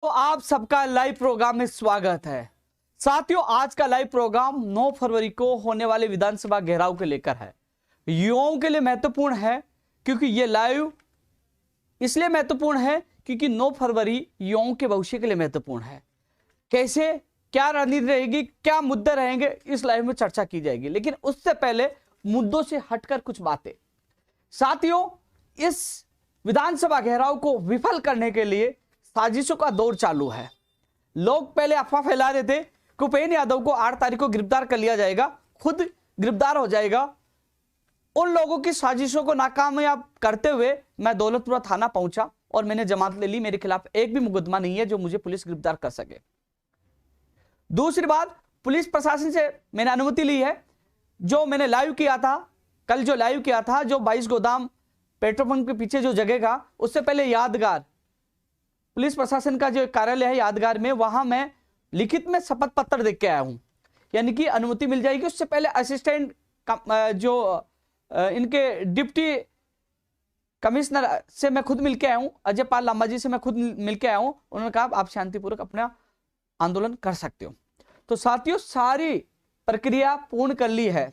तो आप सबका लाइव प्रोग्राम में स्वागत है। साथियों, आज का लाइव प्रोग्राम 9 फरवरी को होने वाले विधानसभा घेराव के लेकर है। युवाओं के लिए महत्वपूर्ण है क्योंकि ये लाइव इसलिए महत्वपूर्ण है क्योंकि 9 फरवरी युवाओं के भविष्य के लिए महत्वपूर्ण है। कैसे, क्या रणनीति रहेगी, क्या मुद्दे रहेंगे, इस लाइव में चर्चा की जाएगी। लेकिन उससे पहले मुद्दों से हटकर कुछ बातें। साथियों, इस विधानसभा घेराव को विफल करने के लिए साजिशों का दौर चालू है। लोग पहले अफवाह फैला रहे थे कि उपेंद्र यादव को 8 तारीख को गिरफ्तार कर लिया जाएगा, खुद गिरफ्तार हो जाएगा। उन लोगों की साजिशों को नाकामयाब करते हुए मैं दौलतपुरा थाना पहुंचा और मैंने जमानत ले ली। मेरे खिलाफ एक भी मुकदमा नहीं है जो मुझे पुलिस गिरफ्तार कर सके। दूसरी बात, पुलिस प्रशासन से मैंने अनुमति ली है। जो मैंने लाइव किया था, कल जो लाइव किया था, जो 22 गोदाम पेट्रोल पंप के पीछे जो जगह का, उससे पहले यादगार पुलिस प्रशासन का जो कार्यालय है यादगार में, वहां मैं लिखित में शपथ पत्र देख के आया हूं, यानी कि अनुमति मिल जाएगी। उससे पहले असिस्टेंट जो इनके डिप्टी कमिश्नर से मैं खुद मिलकर आया हूं, अजय पाल लांबा जी से मैं खुद मिलकर आया हूं। उन्होंने कहा आप शांतिपूर्वक अपना आंदोलन कर सकते हो। तो साथियों, सारी प्रक्रिया पूर्ण कर ली है।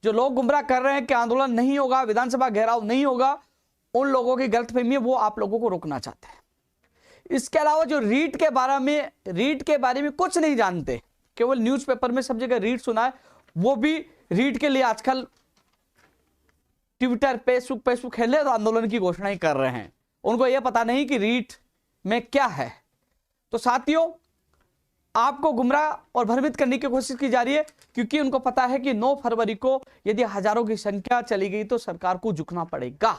जो लोग गुमराह कर रहे हैं कि आंदोलन नहीं होगा, विधानसभा घेराव नहीं होगा, उन लोगों की गलतफहमी है, वो आप लोगों को रोकना चाहते हैं। इसके अलावा जो रीट के बारे में कुछ नहीं जानते, केवल न्यूज़पेपर में सब जगह रीट सुना है, वो भी रीट के लिए आजकल ट्विटर फेसबुक खेले तो आंदोलन की घोषणा ही कर रहे हैं। उनको यह पता नहीं कि रीट में क्या है। तो साथियों, आपको गुमराह और भ्रमित करने की कोशिश की जा रही है क्योंकि उनको पता है कि 9 फरवरी को यदि हजारों की संख्या चली गई तो सरकार को झुकना पड़ेगा,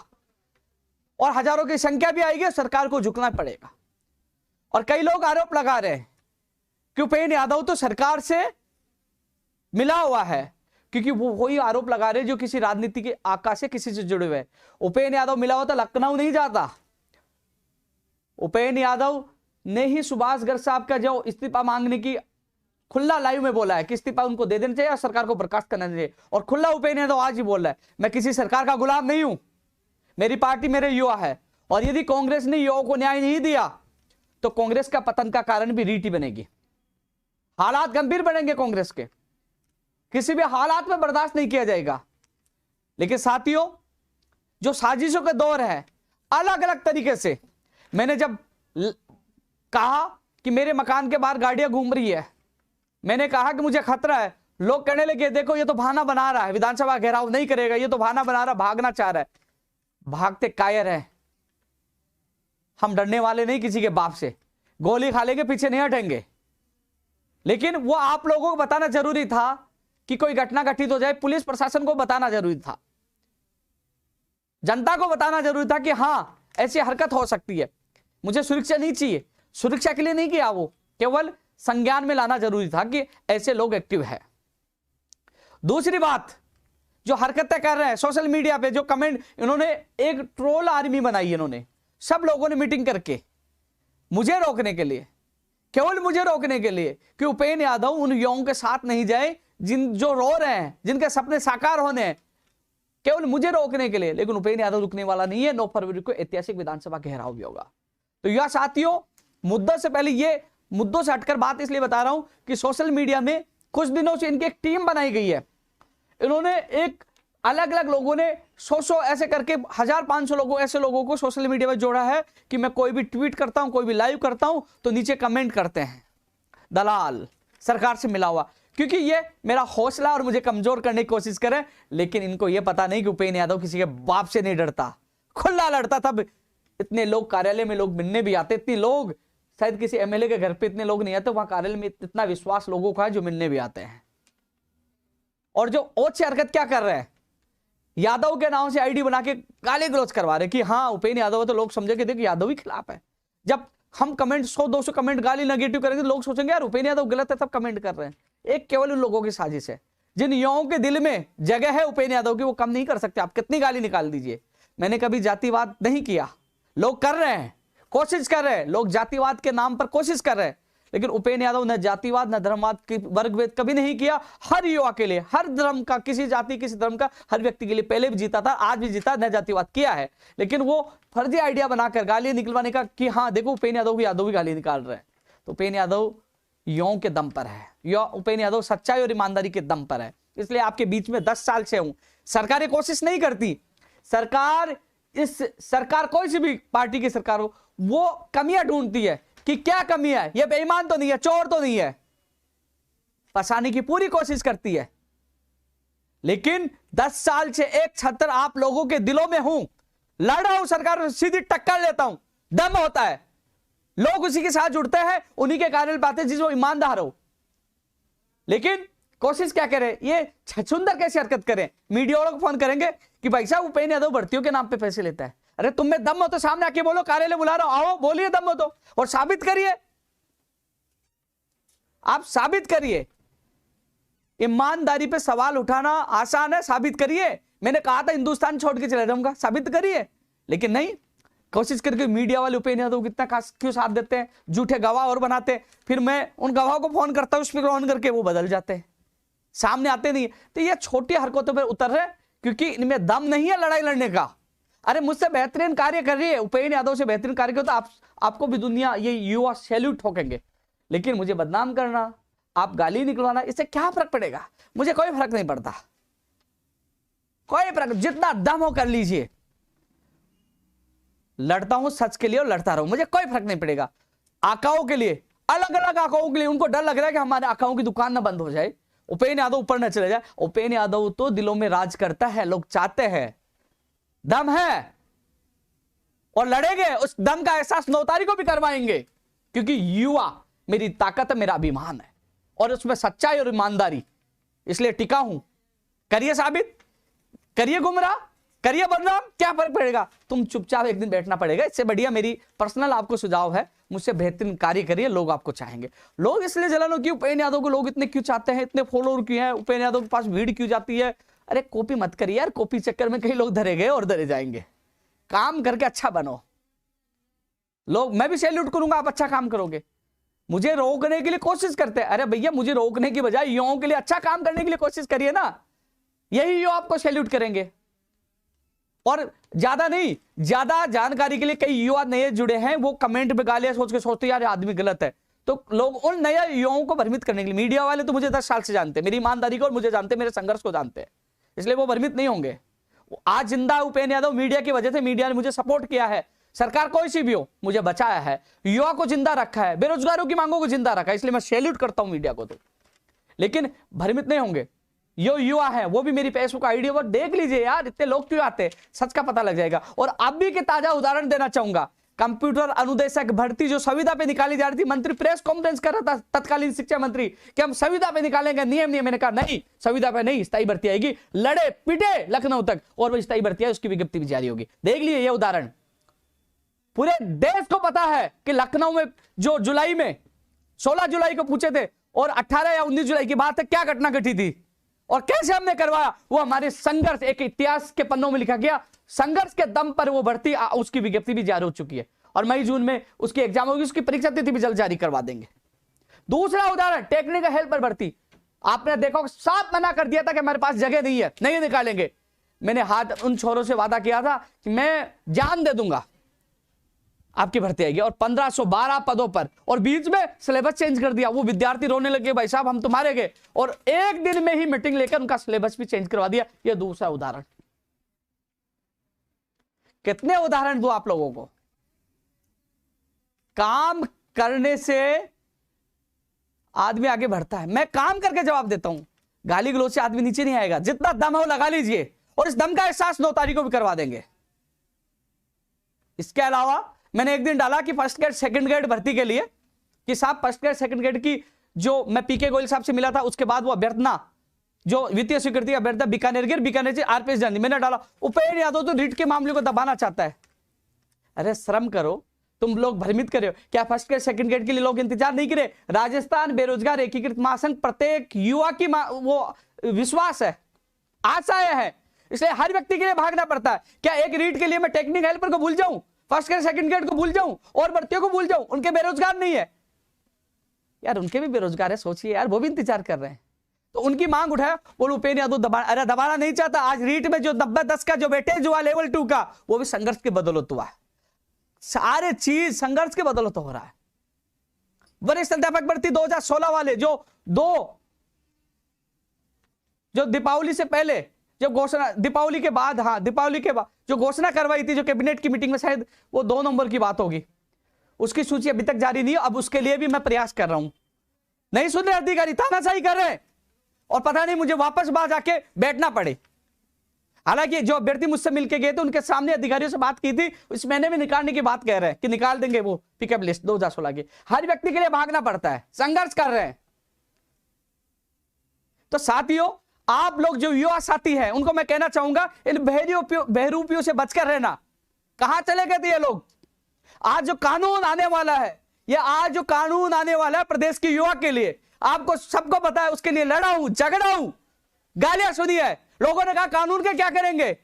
और हजारों की संख्या भी आएगी, सरकार को झुकना पड़ेगा। और कई लोग आरोप लगा रहे हैं कि उपेंद्र यादव तो सरकार से मिला हुआ है, क्योंकि वो वही आरोप लगा रहे हैं जो किसी राजनीति के आकाश से किसी से जुड़े हुए। उपेंद्र यादव मिला हुआ तो लखनऊ नहीं जाता। उपेंद्र यादव ने ही सुभाष गर्ग साहब का जो इस्तीफा मांगने की खुला लाइव में बोला है कि इस्तीफा उनको दे देना चाहिए और सरकार को बर्खास्त करना चाहिए। और खुला उपेंद्र यादव आज ही बोल रहा है मैं किसी सरकार का गुलाम नहीं हूं, मेरी पार्टी मेरे युवा है, और यदि कांग्रेस ने युवाओं को न्याय नहीं दिया तो कांग्रेस का पतन का कारण भी रीट ही बनेगी। हालात गंभीर बनेंगे कांग्रेस के, किसी भी हालात में बर्दाश्त नहीं किया जाएगा। लेकिन साथियों, जो साजिशों का दौर है, अलग अलग तरीके से, मैंने जब कहा कि मेरे मकान के बाहर गाड़ियां घूम रही है, मैंने कहा कि मुझे खतरा है, लोग कहने लगे देखो ये तो बहाना बना रहा है, विधानसभा घेराव नहीं करेगा, ये तो बहाना बना रहा, भागना चाह रहा है। भागते कायर है, हम डरने वाले नहीं किसी के बाप से, गोली खा लेंगे, पीछे नहीं हटेंगे। लेकिन वो आप लोगों को बताना जरूरी था कि कोई घटना घटित हो जाए, पुलिस प्रशासन को बताना जरूरी था, जनता को बताना जरूरी था कि हां ऐसी हरकत हो सकती है। मुझे सुरक्षा नहीं चाहिए, सुरक्षा के लिए नहीं किया, वो केवल संज्ञान में लाना जरूरी था कि ऐसे लोग एक्टिव है। दूसरी बात, जो हरकतें कर रहे हैं सोशल मीडिया पे, जो कमेंट, इन्होंने एक ट्रोल आर्मी बनाई, इन्होंने सब लोगों ने मीटिंग करके मुझे रोकने के लिए, केवल मुझे रोकने के लिए कि उपेंद्र यादव उन युवाओं के साथ नहीं जाए जो रो रहे हैं, जिनके सपने साकार होने हैं, केवल मुझे रोकने के लिए। लेकिन उपेंद्र यादव रुकने वाला नहीं है। 9 फरवरी को ऐतिहासिक विधानसभा घेराव भी होगा। तो यह साथियों, मुद्दों से पहले ये मुद्दों से हटकर बात इसलिए बता रहा हूं कि सोशल मीडिया में कुछ दिनों से इनकी एक टीम बनाई गई है। इन्होंने एक अलग अलग लोगों ने 100 ऐसे करके 1500 लोगों, ऐसे लोगों को सोशल मीडिया में जोड़ा है कि मैं कोई भी ट्वीट करता हूं, कोई भी लाइव करता हूं तो नीचे कमेंट करते हैं दलाल, सरकार से मिला हुआ, क्योंकि ये मेरा हौसला और मुझे कमजोर करने की कोशिश करें। लेकिन इनको यह पता नहीं कि उपेंद्र यादव किसी के बाप से नहीं डरता, खुला लड़ता। तब इतने लोग कार्यालय में लोग मिलने भी आते, इतने लोग, शायद किसी एमएलए के घर पे इतने लोग नहीं आते, वहां कार्यालय में इतना विश्वास लोगों का है जो मिलने भी आते हैं। और जो ओछी हरकत क्या कर रहे हैं, यादव के नाम से आईडी बना के गाली गलौज करवा रहे कि हाँ उपेंद्र यादव है, तो लोग समझेंगे देखो यादव ही खिलाफ है। जब हम कमेंट 100-200 कमेंट गाली नेगेटिव करेंगे, लोग सोचेंगे यार उपेंद्र यादव गलत है, तब कमेंट कर रहे हैं। एक केवल उन लोगों की साजिश है, जिन युवाओं के दिल में जगह है उपेंद्र यादव की, वो कम नहीं कर सकते। आप कितनी गाली निकाल दीजिए, मैंने कभी जातिवाद नहीं किया, लोग कर रहे हैं, कोशिश कर रहे हैं, लोग जातिवाद के नाम पर कोशिश कर रहे हैं। लेकिन उपेंद्र यादव न जातिवाद न धर्मवाद की वर्गभेद कभी नहीं किया। हर युवा के लिए, हर धर्म का, किसी जाति किसी धर्म का, हर व्यक्ति के लिए पहले भी जीता था, आज भी जीता, न जातिवाद किया है। लेकिन वो फर्जी आइडिया बनाकर गाली निकलवाने का कि हाँ देखो उपेंद्र यादव भी गाली निकाल रहे हैं, तो उपेंद्र यादव युवाओं के दम पर है, या उपेंद्र यादव सच्चाई और ईमानदारी के दम पर है। इसलिए आपके बीच में 10 साल से हूं। सरकारें कोशिश नहीं करती, सरकार कोई सी भी पार्टी की सरकार हो, वो कमियां ढूंढती है कि क्या कमी है, ये बेईमान तो नहीं है, चोर तो नहीं है, फंसाने की पूरी कोशिश करती है। लेकिन 10 साल से एक छत्र आप लोगों के दिलों में हूं, लड़ रहा हूं, सरकार सीधी टक्कर लेता हूं, दम होता है, लोग उसी के साथ जुड़ते हैं, उन्हीं के कारण पाते जिस वो ईमानदार हो। लेकिन कोशिश क्या करें, ये छछुंदर कैसी हरकत करें, मीडिया वालों को फोन करेंगे कि भाई साहब उपेंद्र यादव भर्तियों के नाम पे पैसे लेता है। अरे तुम में दम हो तो सामने आके बोलो, कार्यालय बुला रहा हूं, आओ बोलिए, दम हो तो, और साबित करिए, आप साबित करिए। ईमानदारी पे सवाल उठाना आसान है, साबित करिए। मैंने कहा था हिंदुस्तान छोड़ के चले जाऊंगा, साबित करिए। लेकिन नहीं, कोशिश करके मीडिया वाले उपेंद्र यादव कितना क्यों साथ देते हैं, झूठे गवाह और बनाते हैं, फिर मैं उन गवाहों को फोन करता हूं, स्पीकर ऑन करके वो बदल जाते हैं, सामने आते नहीं। तो ये छोटी हरकतों पर उतर रहे क्योंकि इनमें दम नहीं है लड़ाई लड़ने का। अरे मुझसे बेहतरीन कार्य कर रही है, उपेंद्र यादव से बेहतरीन कार्य करो तो आपको भी दुनिया, ये युवा सैल्यूट ठोकेंगे। लेकिन मुझे बदनाम करना, आप गाली निकलवाना, इससे क्या फर्क पड़ेगा, मुझे कोई फर्क नहीं पड़ता, कोई फर्क, जितना दम हो कर लीजिए। लड़ता हूं सच के लिए और लड़ता रहूं, मुझे कोई फर्क नहीं पड़ेगा। आकाओं के लिए, अलग अलग आकाओं के लिए, उनको डर लग रहा है कि हमारे आकाओं की दुकान ना बंद हो जाए, उपेंद्र यादव ऊपर न चले जाए। उपेंद्र यादव तो दिलों में राज करता है, लोग चाहते हैं, दम है और लड़ेंगे, उस दम का एहसास 9 तारीख को भी करवाएंगे, क्योंकि युवा मेरी ताकत है, मेरा अभिमान है, और उसमें सच्चाई और ईमानदारी, इसलिए टिका हूं। करिए साबित, करिए गुमराह, करिए बदनाम, क्या फर्क पड़ेगा, तुम चुपचाप एक दिन बैठना पड़ेगा। इससे बढ़िया मेरी पर्सनल आपको सुझाव है, मुझसे बेहतरीन कार्य करिए, लोग आपको चाहेंगे। लोग इसलिए जलन हो कि उपेंद्र यादव को लोग इतने क्यों चाहते हैं, इतने फॉलोअर क्यों हैं, उपेंद्र यादव के पास भीड़ क्यों जाती है। अरे कॉपी मत करिए यार, कॉपी चक्कर में कई लोग धरे गए और धरे जाएंगे। काम करके अच्छा बनो, लोग, मैं भी सैल्यूट करूंगा, आप अच्छा काम करोगे। मुझे रोकने के लिए कोशिश करते हैं, अरे भैया मुझे रोकने की बजाय युवाओं के लिए अच्छा काम करने के लिए कोशिश करिए ना, यही युवा आपको सैल्यूट करेंगे। और ज्यादा नहीं, ज्यादा जानकारी के लिए कई युवा नए जुड़े हैं, वो कमेंट पे गालियां सोच के सोचते यार आदमी गलत है, तो लोग उन नए युवाओं को भ्रमित करने के लिए, मीडिया वाले तो मुझे 10 साल से जानते हैं, मेरी ईमानदारी को, और मुझे जानते हैं, मेरे संघर्ष को जानते हैं, इसलिए वो भ्रमित नहीं होंगे। आज जिंदा उपेंद्र यादव मीडिया की वजह से, मीडिया ने मुझे सपोर्ट किया है, सरकार कोई सी भी हो मुझे बचाया है, युवा को जिंदा रखा है, बेरोजगारों की मांगों को जिंदा रखा है, इसलिए मैं सैल्यूट करता हूं मीडिया को। तो लेकिन भ्रमित नहीं होंगे, यो युवा है, वो भी मेरी फेसबुक आईडी पर देख लीजिए यार, इतने लोग क्यों आते हैं, सच का पता लग जाएगा। और अभी के ताजा उदाहरण देना चाहूंगा, कंप्यूटर अनुदेशक भर्ती जो संविदा पे निकाली जा रही थी, मंत्री प्रेस कॉन्फ्रेंस कर रहा था, तत्कालीन शिक्षा मंत्री, कि हम संविदा पे निकालेंगे, नियम नहीं। मैंने कहा नहीं, संविदा पे नहीं, स्थायी भर्ती आएगी, लड़े पिटे लखनऊ तक, और वो स्थायी भर्ती है, उसकी विज्ञप्ति भी जारी होगी। देख लीजिए ये उदाहरण, पूरे देश को पता है कि लखनऊ में जो जुलाई में 16 जुलाई को पूछे थे और 18 या 19 जुलाई की बात है, क्या घटना घटी थी और कैसे हमने करवाया, वो हमारे संघर्ष, एक इतिहास के पन्नों में लिखा गया, संघर्ष के दम पर वो भर्ती, उसकी विज्ञप्ति भी जारी हो चुकी है, और मई जून में उसकी एग्जाम होगी, उसकी परीक्षा तिथि भी जल्द जारी करवा देंगे। दूसरा उदाहरण, टेक्निकल हेल्पर भर्ती, आपने देखो साफ मना कर दिया था कि हमारे पास जगह नहीं है, नहीं निकालेंगे। मैंने हाथ उन छोरों से वादा किया था कि मैं जान दे दूंगा, आपकी भर्ती आएगी, और 1512 पदों पर, और बीच में सिलेबस चेंज कर दिया। वो विद्यार्थी रोने लगे, भाई साहब हम तुम्हारे गए, और एक दिन में ही मीटिंग लेकर उनका सिलेबस भी चेंज करवा दिया। यह दूसरा उदाहरण। कितने उदाहरण दो आप लोगों को, काम करने से आदमी आगे बढ़ता है। मैं काम करके जवाब देता हूं, गाली गलौज से आदमी नीचे नहीं आएगा। जितना दम हो लगा लीजिए, और इस दम का एहसास 9 तारीख को भी करवा देंगे। इसके अलावा मैंने एक दिन डाला कि फर्स्ट ग्रेड सेकंड ग्रेड भर्ती के लिए, कि साहब फर्स्ट ग्रेड सेकंड ग्रेड की जो मैं पीके गोयल साहब से मिला था, उसके बाद वो अभ्यर्थना जो वित्तीय स्वीकृति अभ्यर्थना बीकानेर गिर, बीकानेर से आरपीएस जानी, मैंने डाला उपेंद्र यादव तो रीट के मामले को दबाना चाहता है। अरे शर्म करो, तुम लोग भ्रमित कर रहे हो क्या? फर्स्ट ग्रेड सेकंड ग्रेड के लिए लोग इंतजार नहीं करे? राजस्थान बेरोजगार एकीकृत महासंघ प्रत्येक युवा की वो विश्वास है, आशाएं है, इसलिए हर व्यक्ति के लिए भागना पड़ता है। क्या एक रीट के लिए मैं टेक्निकल हेल्पर को भूल जाऊं, फर्स्ट ग्रेड सेकंड ग्रेड को भूल जाऊं और भर्तियों को भूल जाऊं? उनके बेरोजगार नहीं है यार, उनके भी बेरोजगार है, सोचिए यार, वो भी इंतजार कर रहे हैं। तो उनकी मांग उठाया, बोलो उपेंद्र यादव अरे दबाना नहीं चाहता। आज रीट में जो 90-10 का जो वेटेज हुआ लेवल 2 का, वो भी संघर्ष के बदौलत हुआ है। सारे चीज संघर्ष के बदौलत हो रहा है। वरिष्ठ अध्यापक भर्ती 2016 वाले जो दीपावली से पहले जो घोषणा, दीपावली के बाद, हाँ दीपावली के बाद जो घोषणा करवाई थी, जो कैबिनेट की मीटिंग में, शायद वो 2 नवंबर की बात होगी, उसकी सूची अभी तक जारी नहीं है। अब उसके लिए भी मैं प्रयास कर रहा हूं। नहीं सुन रहे अधिकारी, तानाशाही कर रहे हैं, और पता नहीं मुझे वापस बाहर जाके बैठना पड़े। हालांकि जो अभ्यर्थी मुझसे मिलके गए थे उनके सामने अधिकारियों से बात की थी, इस महीने में निकालने की बात कह रहे हैं कि निकाल देंगे वो पिकअप लिस्ट 2016 की। हर व्यक्ति के लिए भागना पड़ता है, संघर्ष कर रहे हैं। तो साथियों, आप लोग जो युवा साथी हैं उनको मैं कहना चाहूंगा, इन बहरूपियों से बचकर रहना। कहां चले गए थे ये लोग? आज जो कानून आने वाला है, ये आज जो कानून आने वाला है प्रदेश के युवा के लिए, आपको सबको पता है, उसके लिए लड़ा हूं, झगड़ा हूं, गालियां सुनी है। लोगों ने कहा कानून के क्या करेंगे,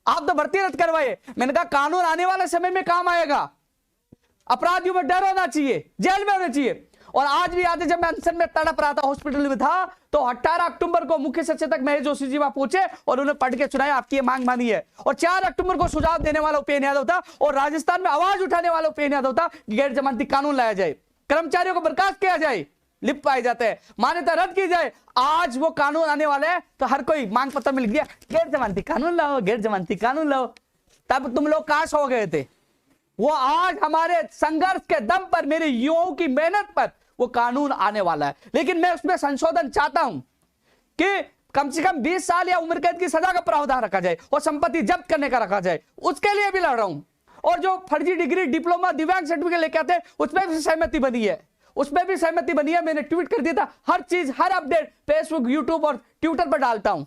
आप तो भर्ती रद्द करवाइए। मैंने कहा कानून आने वाले समय में काम आएगा। अपराधियों में डर होना चाहिए, जेल में होना चाहिए। और आज भी याद है, जब मैं अनशन में तड़प रहा था, हॉस्पिटल में था, तो 18 अक्टूबर को मुख्य सचेतक महेश जोशी जी वहां पहुंचे और उन्हें पढ़ के सुनाया, आपकी ये मांग मानी है। और 4 अक्टूबर को सुझाव देने वाला उपेन्द्र यादव था, और राजस्थान में आवाज उठाने वाला उपेन्द्र यादव था कि गैर जमानती कानून लाया जाए, कर्मचारियों को बर्खास्त किया जाए, लिप पाए जाते हैं, मान्यता रद्द की जाए। आज वो कानून आने वाले हैं, तो हर कोई मांग पत्र मिल गया, गैर जमानती कानून लाओ, गैर जमानती कानून लाओ। तब तुम लोग कहां सो गए थे? वो आज हमारे संघर्ष के दम पर, मेरे युवाओं की मेहनत पर वो कानून आने वाला है। लेकिन मैं उसमें संशोधन चाहता हूं कि कम से कम 20 साल या उम्र कैद की सजा का प्रावधान रखा जाए और संपत्ति जब्त करने का रखा जाए। उसके लिए भी लड़ रहा हूं। और जो फर्जी डिग्री, डिप्लोमा, दिव्यांग सर्टिफिकेट लेके आते हैं, उसमें भी सहमति बनी है, उसमें भी सहमति बनी है। मैंने ट्वीट कर दिया था, हर चीज, हर अपडेट फेसबुक, यूट्यूब और ट्विटर पर डालता हूं।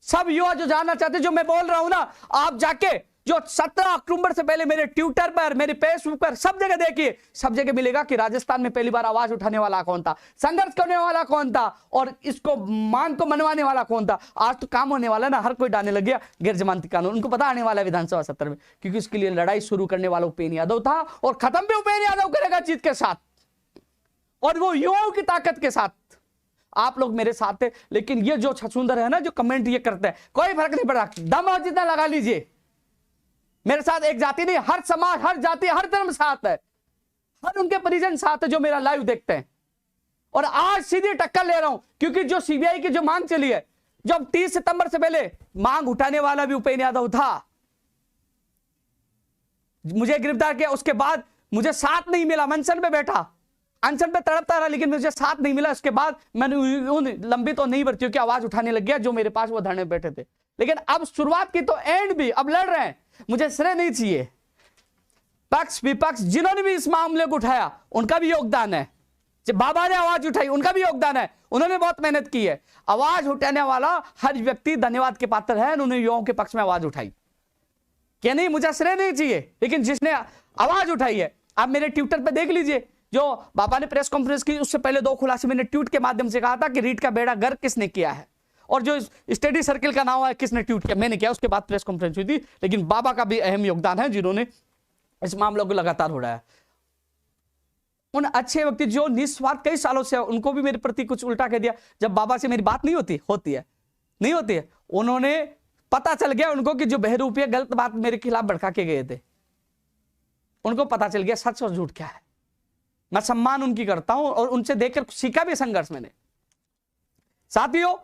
सब युवा जो जानना चाहते, जो मैं बोल रहा हूं ना, आप जाके जो 17 अक्टूबर से पहले मेरे ट्विटर पर, मेरे फेसबुक पर, सब जगह देखिए, सब जगह मिलेगा कि राजस्थान में पहली बार आवाज उठाने वाला कौन था, संघर्ष करने वाला कौन था, और इसको मांग को मनवाने वाला कौन था। आज तो काम होने वाला ना, हर कोई डालने लग गया गैर जमानती कानून। उनको पता आने वाला है विधानसभा सत्र में, क्योंकि उसके लिए लड़ाई शुरू करने वाला उपेन्द्र यादव था, और खत्म भी उपेन्द्र यादव करेगा जीत के साथ, और वो युवाओं की ताकत के साथ। आप लोग मेरे साथ थे। लेकिन ये जो छछूंदर है ना, जो कमेंट ये करते हैं, कोई फर्क नहीं पड़ा, दम और जितना लगा लीजिए। मेरे साथ एक जाति नहीं, हर समाज, हर जाति, हर धर्म साथ है, हर उनके परिजन साथ है जो मेरा लाइव देखते हैं। और आज सीधी टक्कर ले रहा हूं, क्योंकि जो सीबीआई की जो मांग चली है, जब 30 सितंबर से पहले मांग उठाने वाला भी उपेन्द्र यादव था, मुझे गिरफ्तार किया, उसके बाद मुझे साथ नहीं मिला, अनशन पे बैठा, अनशन पे तड़पता रहा, लेकिन मुझे साथ नहीं मिला। उसके बाद मैंने उन लंबित और नहीं भर्तियों की आवाज उठाने लग गया जो मेरे पास वो धरने बैठे थे। लेकिन अब शुरुआत की तो एंड भी, अब लड़ रहे हैं, मुझे श्रेय नहीं चाहिए। पक्ष विपक्ष जिन्होंने भी इस मामले को उठाया, उनका भी योगदान है। जब बाबा ने आवाज उठाई, उनका भी योगदान है, उन्होंने बहुत मेहनत की है। आवाज उठाने वाला हर व्यक्ति धन्यवाद के पात्र है, उन्होंने युवाओं के पक्ष में आवाज उठाई। क्या नहीं, मुझे श्रेय नहीं चाहिए, लेकिन जिसने आवाज उठाई है, आप मेरे ट्विटर पे देख लीजिए, जो बाबा ने प्रेस कॉन्फ्रेंस की, उससे पहले 2 खुलासे मैंने ट्वीट के माध्यम से कहा था कि रीट का बेड़ा गर्क किसने किया है, और जो स्टडी सर्किल का नाम है किसने ट्वीट किया, मैंने किया। उसके बाद प्रेस कॉन्फ्रेंस हुई थी, लेकिन बाबा का भी अहम योगदान है, जिन्होंने इस मामलों को लगातार उड़ाया। उन अच्छे व्यक्ति जो निस्वार्थ कई सालों से, उनको भी मेरे प्रति कुछ उल्टा कह दिया। जब बाबा से मेरी बात नहीं होती है, नहीं होती है, उन्होंने पता चल गया उनको कि जो बहरूपिया गलत बात मेरे खिलाफ भड़का के गए थे, उनको पता चल गया सच और झूठ क्या है। मैं सम्मान उनकी करता हूं, और उनसे देखकर सीखा भी संघर्ष मैंने। साथियों,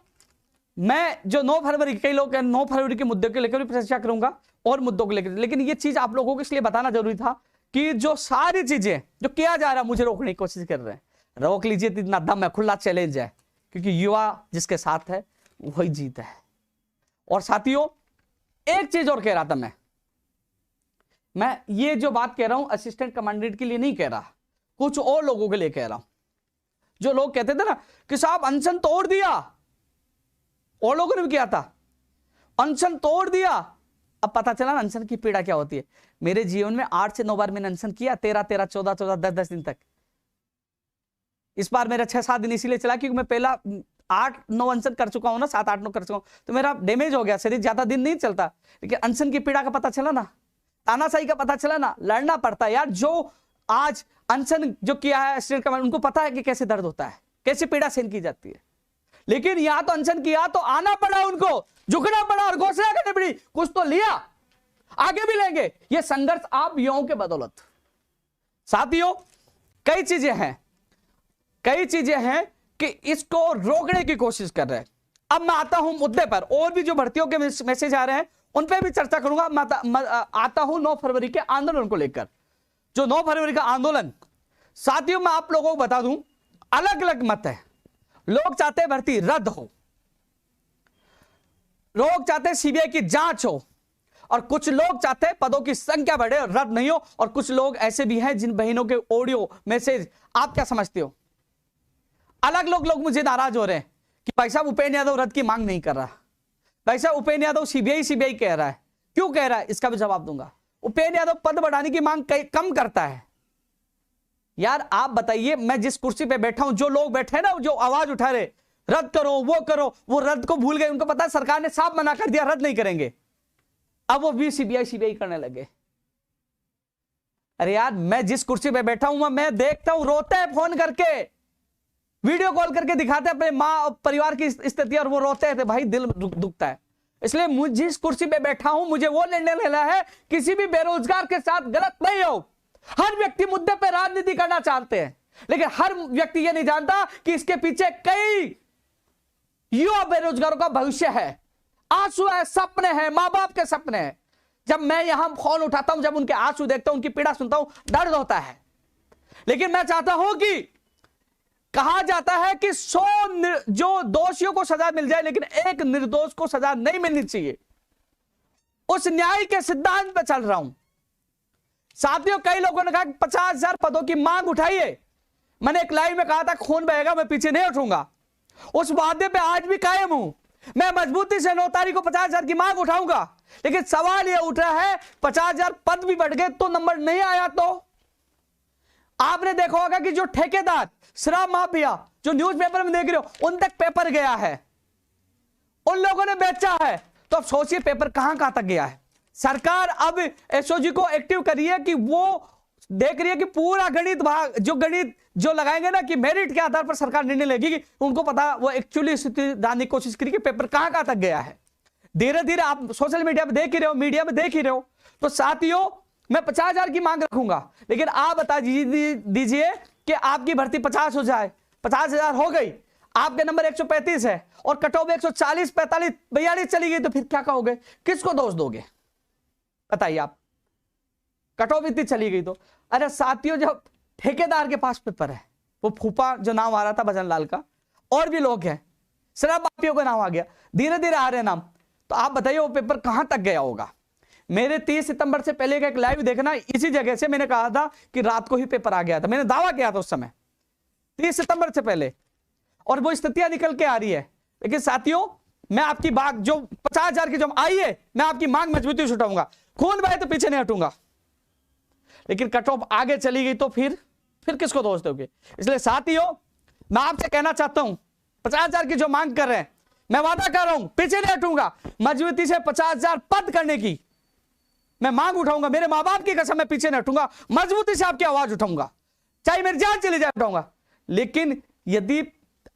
मैं जो 9 फरवरी, कई लोग 9 फरवरी के मुद्दे को लेकर भी चर्चा करूंगा, और मुद्दों को लेकर, लेकिन ये चीज आप लोगों को इसलिए बताना जरूरी था कि जो सारी चीजें जो किया जा रहा है, मुझे रोकने की कोशिश कर रहे हैं, रोक लीजिए, इतना दम है, खुला चैलेंज है, क्योंकि युवा जिसके साथ है वही जीत है। और साथियों, एक चीज और कह रहा था मैं ये जो बात कह रहा हूं असिस्टेंट कमांडेंट के लिए नहीं कह रहा, कुछ और लोगों के लिए कह रहा हूं। जो लोग कहते थे ना कि साहब अनशन तोड़ दिया, और लोगों ने भी किया था, अनशन तोड़ दिया। अब पता चला ना अनशन की पीड़ा क्या होती है। मेरे जीवन में 8 से 9 बार मैंने अनशन किया, 13, 14, 10 दिन तक। इस बार मेरा 6-7 दिन इसीलिए चला क्योंकि मैं पहला 8-9 अनशन कर चुका हूं ना, 7-8 9 कर चुका हूं, तो मेरा डैमेज हो गया, शरीर ज्यादा दिन नहीं चलता। लेकिन अनशन की पीड़ा का पता चला ना, तानाशाही का पता चला ना, लड़ना पड़ता है यार। जो आज अनशन जो किया है असिस्टेंट कमांडेंट, उनको पता है कि कैसे दर्द होता है, कैसे पीड़ा सहन की जाती है। लेकिन यहां तो अनशन किया तो आना पड़ा, उनको झुकना पड़ा और घोषणा करनी पड़ी, कुछ तो लिया, आगे भी लेंगे। यह संघर्ष आप युवाओं के बदौलत। साथियों, कई चीजें हैं कि इसको रोकने की कोशिश कर रहे हैं। अब मैं आता हूं मुद्दे पर, और भी जो भर्तियों के मैसेज आ रहे हैं उन पे भी चर्चा करूंगा। मैं आता हूं 9 फरवरी के आंदोलन को लेकर। जो 9 फरवरी का आंदोलन, साथियों मैं आप लोगों को बता दूं, अलग अलग मत है। लोग चाहते हैं भर्ती रद्द हो, लोग चाहते हैं सीबीआई की जांच हो, और कुछ लोग चाहते हैं पदों की संख्या बढ़े और रद्द नहीं हो। और कुछ लोग ऐसे भी हैं जिन बहनों के ऑडियो मैसेज, आप क्या समझते हो? अलग लोग मुझे नाराज हो रहे हैं कि भाई साहब उपेंद्र यादव रद्द की मांग नहीं कर रहा, भाई साहब उपेंद्र यादव सीबीआई कह रहा है। क्यों कह रहा है इसका भी जवाब दूंगा। उपेंद्र यादव पद बढ़ाने की मांग कम करता है। यार आप बताइए, मैं जिस कुर्सी पे बैठा हूं, जो लोग बैठे हैं ना, जो आवाज उठा रहे रद्द करो वो करो, वो रद्द को भूल गए। उनको पता है सरकार ने साफ मना कर दिया रद्द नहीं करेंगे, अब वो भी सीबीआई करने लगे। अरे यार मैं जिस कुर्सी पे बैठा हूं, मैं देखता हूं रोते हैं, फोन करके वीडियो कॉल करके दिखाते अपने मां परिवार की स्थिति, और वो रोते हैं, भाई दिल दुखता है। इसलिए मुझे जिस कुर्सी पे बैठा हूं, मुझे वो निर्णय लेना है किसी भी बेरोजगार के साथ गलत नहीं हो। हर व्यक्ति मुद्दे पे राजनीति करना चाहते हैं, लेकिन हर व्यक्ति ये नहीं जानता कि इसके पीछे कई युवा बेरोजगारों का भविष्य है, आंसू है, सपने हैं, मां बाप के सपने हैं। जब मैं यहां फोन उठाता हूं, जब उनके आंसू देखता हूं, उनकी पीड़ा सुनता हूं, दर्द होता है। लेकिन मैं चाहता हूं कि कहा जाता है कि 100 जो दोषियों को सजा मिल जाए, लेकिन एक निर्दोष को सजा नहीं मिलनी चाहिए। उस न्याय के सिद्धांत पर चल रहा हूं। साथियों कई लोगों ने कहा 50,000 पदों की मांग उठाइए। मैंने एक लाइव में कहा था खून बहेगा, मैं पीछे नहीं उठूंगा। उस वादे पे आज भी कायम हूं। मैं मजबूती से 9 तारीख को 50,000 की मांग उठाऊंगा। लेकिन सवाल यह उठ रहा है 50,000 पद भी बढ़ गए तो नंबर नहीं आया तो? आपने देखा होगा कि जो ठेकेदार, शराब माफिया, जो न्यूज़पेपर में देख रहे हो, उन तक पेपर गया है, उन लोगों ने बेचा है। तो अब सोचिए पेपर कहां तक गया है। सरकार अब एसओजी को एक्टिव कर रही है कि वो देख रही है कि पूरा गणित जो लगाएंगे ना, कि मेरिट के आधार पर सरकार निर्णय लेगी, कि उनको पता वो एक्चुअली स्थिति जानने की कोशिश करेगी पेपर कहां तक गया है। धीरे धीरे आप सोशल मीडिया पे देख ही रहे हो, मीडिया में देख ही रहे हो। तो साथियों मैं 50,000 की मांग रखूंगा, लेकिन आप बता दीजिए कि आपकी भर्ती 50 हो जाए, 50,000 हो गई, आपके नंबर 135 है और कट ऑफ 140, 45, 42 चली गई, तो फिर क्या कहोगे? किसको दोष दोगे बताइए आप? कट ऑफ इतनी चली गई तो। अरे साथियों जब ठेकेदार के पास पेपर है, वो फूफा जो नाम आ रहा था भजन लाल का, और भी लोग हैं, शराब माफियों का नाम आ गया, धीरे धीरे आ रहे नाम, तो आप बताइए वो पेपर कहां तक गया होगा। मेरे 30 सितंबर से पहले का एक लाइव देखना, इसी जगह से मैंने कहा था कि रात को ही पेपर आ गया था। मैंने दावा किया था उस समय 30 सितंबर से पहले, और वो स्थितियां निकल के आ रही है। लेकिन साथियों मैं आपकी बात जो 50,000 की जो आई है, मैं आपकी मांग मजबूती से उठाऊंगा, खून बहे तो पीछे नहीं हटूंगा। लेकिन कट ऑफ आगे चली गई तो फिर किसको दोष दोगे? इसलिए साथियों मैं आपसे कहना चाहता हूं, 50,000 की जो मांग कर रहे हैं, मैं वादा कर रहा हूं पीछे नहीं हटूंगा। मजबूती से 50,000 पद करने की मैं मांग उठाऊंगा। मेरे मां बाप की कसम, मैं पीछे नहीं हटूंगा, मजबूती से आपकी आवाज उठाऊंगा, चाहे मेरी जान चली जाए उठाऊंगा। लेकिन यदि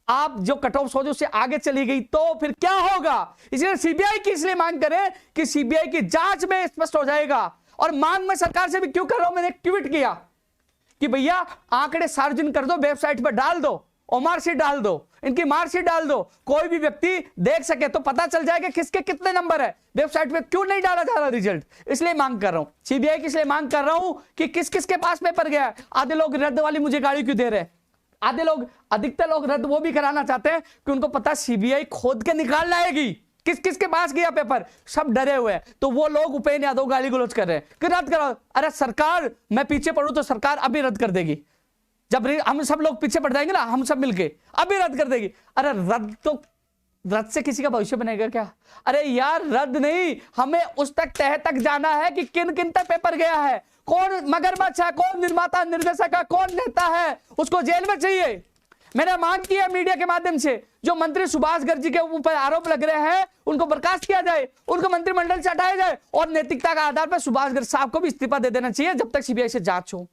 आप जो कट ऑफ सोचो उससे आगे चली गई तो फिर क्या होगा? इसलिए सीबीआई की इसलिए मांग करें कि सीबीआई की जांच में स्पष्ट हो जाएगा। और मांग में सरकार से भी क्यों कर रहा हूं, मैंने एक ट्वीट किया कि भैया आंकड़े सार्वजनिक कर दो, वेबसाइट पर डाल दो, और मार्कशीट डाल दो, इनकी मार्कशीट डाल दो, कोई भी व्यक्ति देख सके, तो पता चल जाएगा किसके कितने नंबर है। वेबसाइट पे क्यों नहीं डाला जा रहा रिजल्ट? इसलिए मांग कर रहा हूं, सीबीआई की इसलिए मांग कर रहा हूं कि किस किस के पास पेपर गया है। आधे लोग रद्द वाली मुझे गाड़ी क्यों दे रहे हैं, आधे लोग, अधिकतर लोग रद्द वो भी कराना चाहते हैं कि उनको पता सीबीआई खोद के निकाल लाएगी किस किस के पास गया पेपर, सब डरे हुए हैं। तो वो लोग उपेंद्र यादव गाली गलौज कर रहे हैं कि रद्द करो। अरे सरकार, मैं पीछे पड़ू तो सरकार अभी रद्द कर देगी, जब हम सब लोग पीछे पड़ जाएंगे ना, हम सब मिलके अभी रद्द कर देगी। अरे रद्द से किसी का भविष्य बनेगा क्या? अरे यार रद्द नहीं, हमें उस तह तक जाना है कि किन किन तक पेपर गया है, कौन मगरमच्छ है, कौन निर्माता निर्देशक है, कौन नेता है, उसको जेल में चाहिए। मैंने मांग की है मीडिया के माध्यम से, जो मंत्री सुभाष गर्ग जी के ऊपर आरोप लग रहे हैं उनको बर्खास्त किया जाए, उनको मंत्रिमंडल से हटाया जाए, और नैतिकता के आधार पर सुभाष गर्ग साहब को भी इस्तीफा दे देना चाहिए जब तक सीबीआई से जांच हो।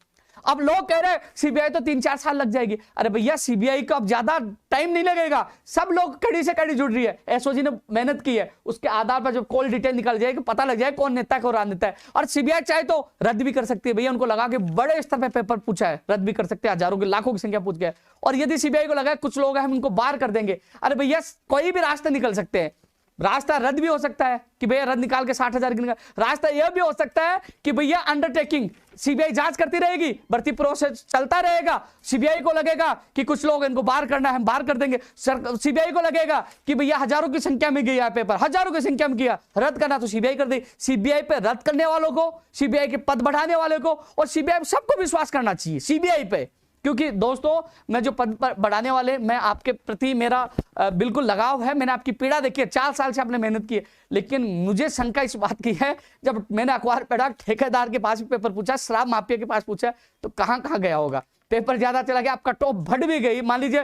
अब लोग कह रहे हैं सीबीआई तो 3-4 साल लग जाएगी। अरे भैया सीबीआई को अब ज्यादा टाइम नहीं लगेगा, सब लोग कड़ी से कड़ी जुड़ रही है, एसओजी ने मेहनत की है, उसके आधार पर जब कॉल डिटेल निकल जाएगी पता लग जाए कौन नेता है कौन राजनेता है। और सीबीआई चाहे तो रद्द भी कर सकती है भैया, उनको लगा के बड़े स्तर पर पेपर पूछा है, रद्द भी कर सकते हैं, हजारों की लाखों की संख्या पूछ गया। और यदि सीबीआई को लगा कुछ लोग हैं हम उनको बाहर कर देंगे, अरे भैया कोई भी रास्ते निकल सकते हैं, रास्ता रद्द भी हो सकता है कि भैया रद्द निकाल के 60,000 की निकाल, रास्ता यह भी हो सकता है कि भैया अंडरटेकिंग सीबीआई जांच करती रहेगी, भर्ती प्रोसेस चलता रहेगा, सीबीआई को लगेगा कि कुछ लोग इनको बाहर करना है हम बाहर कर देंगे, सीबीआई को लगेगा कि भैया हजारों की संख्या में गया पेपर, हजारों की संख्या में किया, रद्द करना तो सीबीआई कर दे। सीबीआई पे रद्द करने वालों को, सीबीआई के पद बढ़ाने वाले को और सीबीआई सबको विश्वास करना चाहिए सीबीआई पे, क्योंकि दोस्तों मैं जो पद बढ़ाने वाले, मैं आपके प्रति मेरा बिल्कुल लगाव है, मैंने आपकी पीड़ा देखी है, 4 साल से आपने मेहनत की है, लेकिन मुझे शंका इस बात की है जब मैंने अखबार पढ़ा ठेकेदार के पास भी पेपर पूछा, शराब माफिया के पास पूछा, तो कहां कहां गया होगा, पेपर ज्यादा चला गया, आपका टॉप बढ़ भी गई, मान लीजिए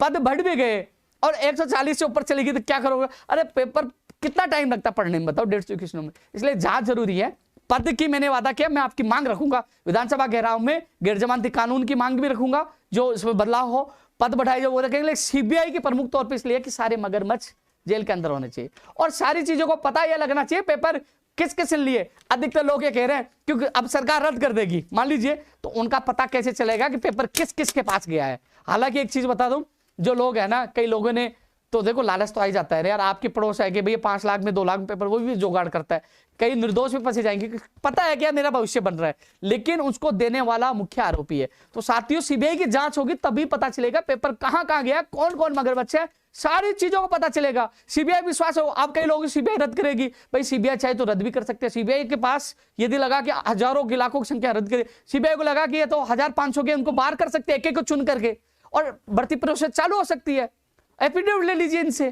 पद बढ़ भी गए और 140 से ऊपर चली गई तो क्या करोगे? अरे पेपर कितना टाइम लगता पढ़ने में बताओ, 150 क्वेश्चनों में, इसलिए जांच जरूरी है। पद की मैंने वादा किया, मैं आपकी मांग रखूंगा विधानसभा घेराव में, गैर जमानती कानून की मांग भी रखूंगा, जो इसमें बदलाव हो, पद बढ़ाए जो वो रखेंगे। सीबीआई की प्रमुख तौर पे इसलिए कि सारे मगरमच्छ जेल के अंदर होने चाहिए और सारी चीजों को पता यह लगना चाहिए पेपर किस किस लिए। अधिकतर लोग ये कह रहे हैं क्योंकि अब सरकार रद्द कर देगी मान लीजिए, तो उनका पता कैसे चलेगा कि पेपर किस किस के पास गया है। हालांकि एक चीज बता दूं, जो लोग है ना, कई लोगों ने तो देखो लालच तो आ ही जाता है यार, आपकी पड़ोस है कि भैया 5 लाख में 2 लाख में पेपर, वो भी जुगाड़ करता है, कई निर्दोष भी फंसे जाएंगे, पता है क्या मेरा भविष्य बन रहा है, लेकिन उसको देने वाला मुख्य आरोपी है। तो साथियों सीबीआई की जांच होगी तभी पता चलेगा पेपर कहां कहां गया, कौन कौन मगरमच्छ है, सारी चीजों को पता चलेगा। सीबीआई विश्वास हो, आप कई लोग सीबीआई रद्द करेगी, भाई सीबीआई चाहे तो रद्द भी कर सकते हैं। सीबीआई के पास यदि लगा कि हजारों की लाखों की संख्या रद्द करे, सीबीआई को लगा कि ये तो 1500 के, उनको बाहर कर सकते हैं एक एक को चुन करके, और भर्ती प्रोसेस चालू हो सकती है, एफिडेविट ले लीजिए इनसे।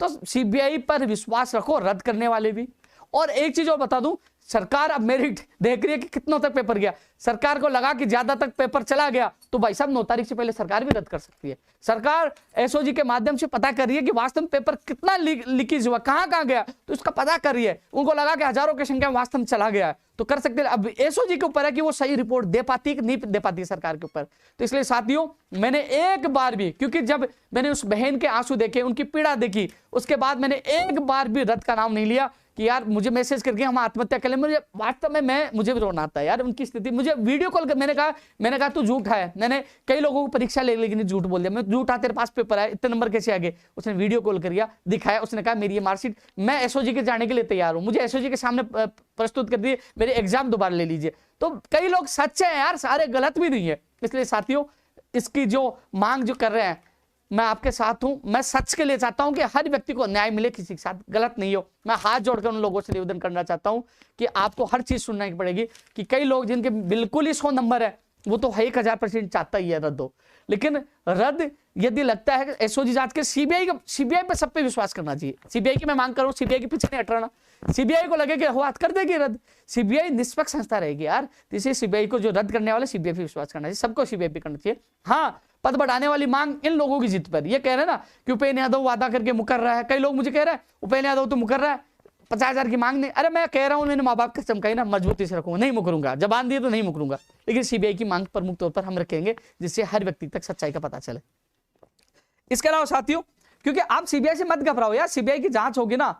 तो सीबीआई पर विश्वास रखो, रद्द करने वाले भी। और एक चीज और बता दूं, सरकार अब मेरिट देख रही है कि कितनों तक पेपर गया, सरकार को लगा कि ज्यादा तक पेपर चला गया तो भाई साहब 9 तारीख से पहले सरकार भी रद्द कर सकती है। सरकार एसओजी के माध्यम से पता कर रही है कि वास्तव में पेपर कितना लीकेज हुआ, कहां कहां गया, तो उसका पता कर रही है। उनको लगा कि हजारों की संख्या वास्तव में चला गया है तो कर सकते हैं। अब एसओजी के ऊपर है कि वो सही रिपोर्ट दे पाती कि नहीं दे पाती सरकार के ऊपर। तो इसलिए साथियों मैंने एक बार भी, क्योंकि जब मैंने उस बहन के आंसू देखे, उनकी पीड़ा देखी, उसके बाद मैंने एक बार भी रद्द का नाम नहीं लिया कि यार मुझे मैसेज करके हम आत्महत्या कर ले। मुझे वास्तव में मुझे भी रोना आता है यार उनकी स्थिति। मुझे वीडियो कॉल कर, मैंने कहा तू झूठा है, मैंने कई लोगों को परीक्षा ले लेकिन झूठ बोल दिया, मैं झूठा, तेरे पास पेपर है, इतने नंबर कैसे आ गए? उसने वीडियो कॉल किया, दिखाया, उसने कहा मेरी ये मार्कशीट, मैं एसओजी के जाने के लिए तैयार हूं, मुझे एसओजी के सामने प्रस्तुत कर दिए, मेरे एग्जाम दोबारा ले लीजिए। तो कई लोग सच्चे हैं यार, सारे गलत भी नहीं है। इसलिए साथियों इसकी जो मांग जो कर रहे हैं, मैं आपके साथ हूं, मैं सच के लिए चाहता हूं कि हर व्यक्ति को न्याय मिले, किसी के साथ गलत नहीं हो। मैं हाथ जोड़कर उन लोगों से निवेदन करना चाहता हूं कि आपको हर चीज सुननी पड़ेगी कि कई लोग जिनके बिल्कुल ही 100 नंबर है, वो तो 1000% चाहता ही है रद्द हो, लेकिन रद्द यदि लगता है एसओजी जांच के, सीबीआई पे सब पे विश्वास करना चाहिए। सीबीआई की मैं मांग करूं, सीबीआई के पीछे नहीं हटना, सीबीआई को लगे कि बात कर देगी रद्द, सीबीआई निष्पक्ष संस्था रहेगी यार, इसे सीबीआई को जो रद्द करने वाले सीबीआई पे विश्वास करना चाहिए, सबको सीबीआई पे करना चाहिए। हाँ, पद बढ़ाने वाली मांग इन लोगों की जिद पर, ये कह रहे हैं ना कि उपेंद्र यादव वादा करके मुकर रहा है, कई लोग मुझे कह रहे हैं उपेंद्र यादव तो मुकर रहा है, 50,000 की मांग नहीं। अरे मैं कह रहा हूं, मैंने माँ बाप कसम कही ना, मजबूती से रखूंगा, नहीं मुकरूंगा, जबान दिए तो नहीं मुकरूंगा, लेकिन सीबीआई की मांग प्रमुख तौर पर हम रखेंगे जिससे हर व्यक्ति तक सच्चाई का पता चले। इसके अलावा साथियों, क्योंकि आप सीबीआई से मत घबराओ यार, सीबीआई की जांच होगी ना,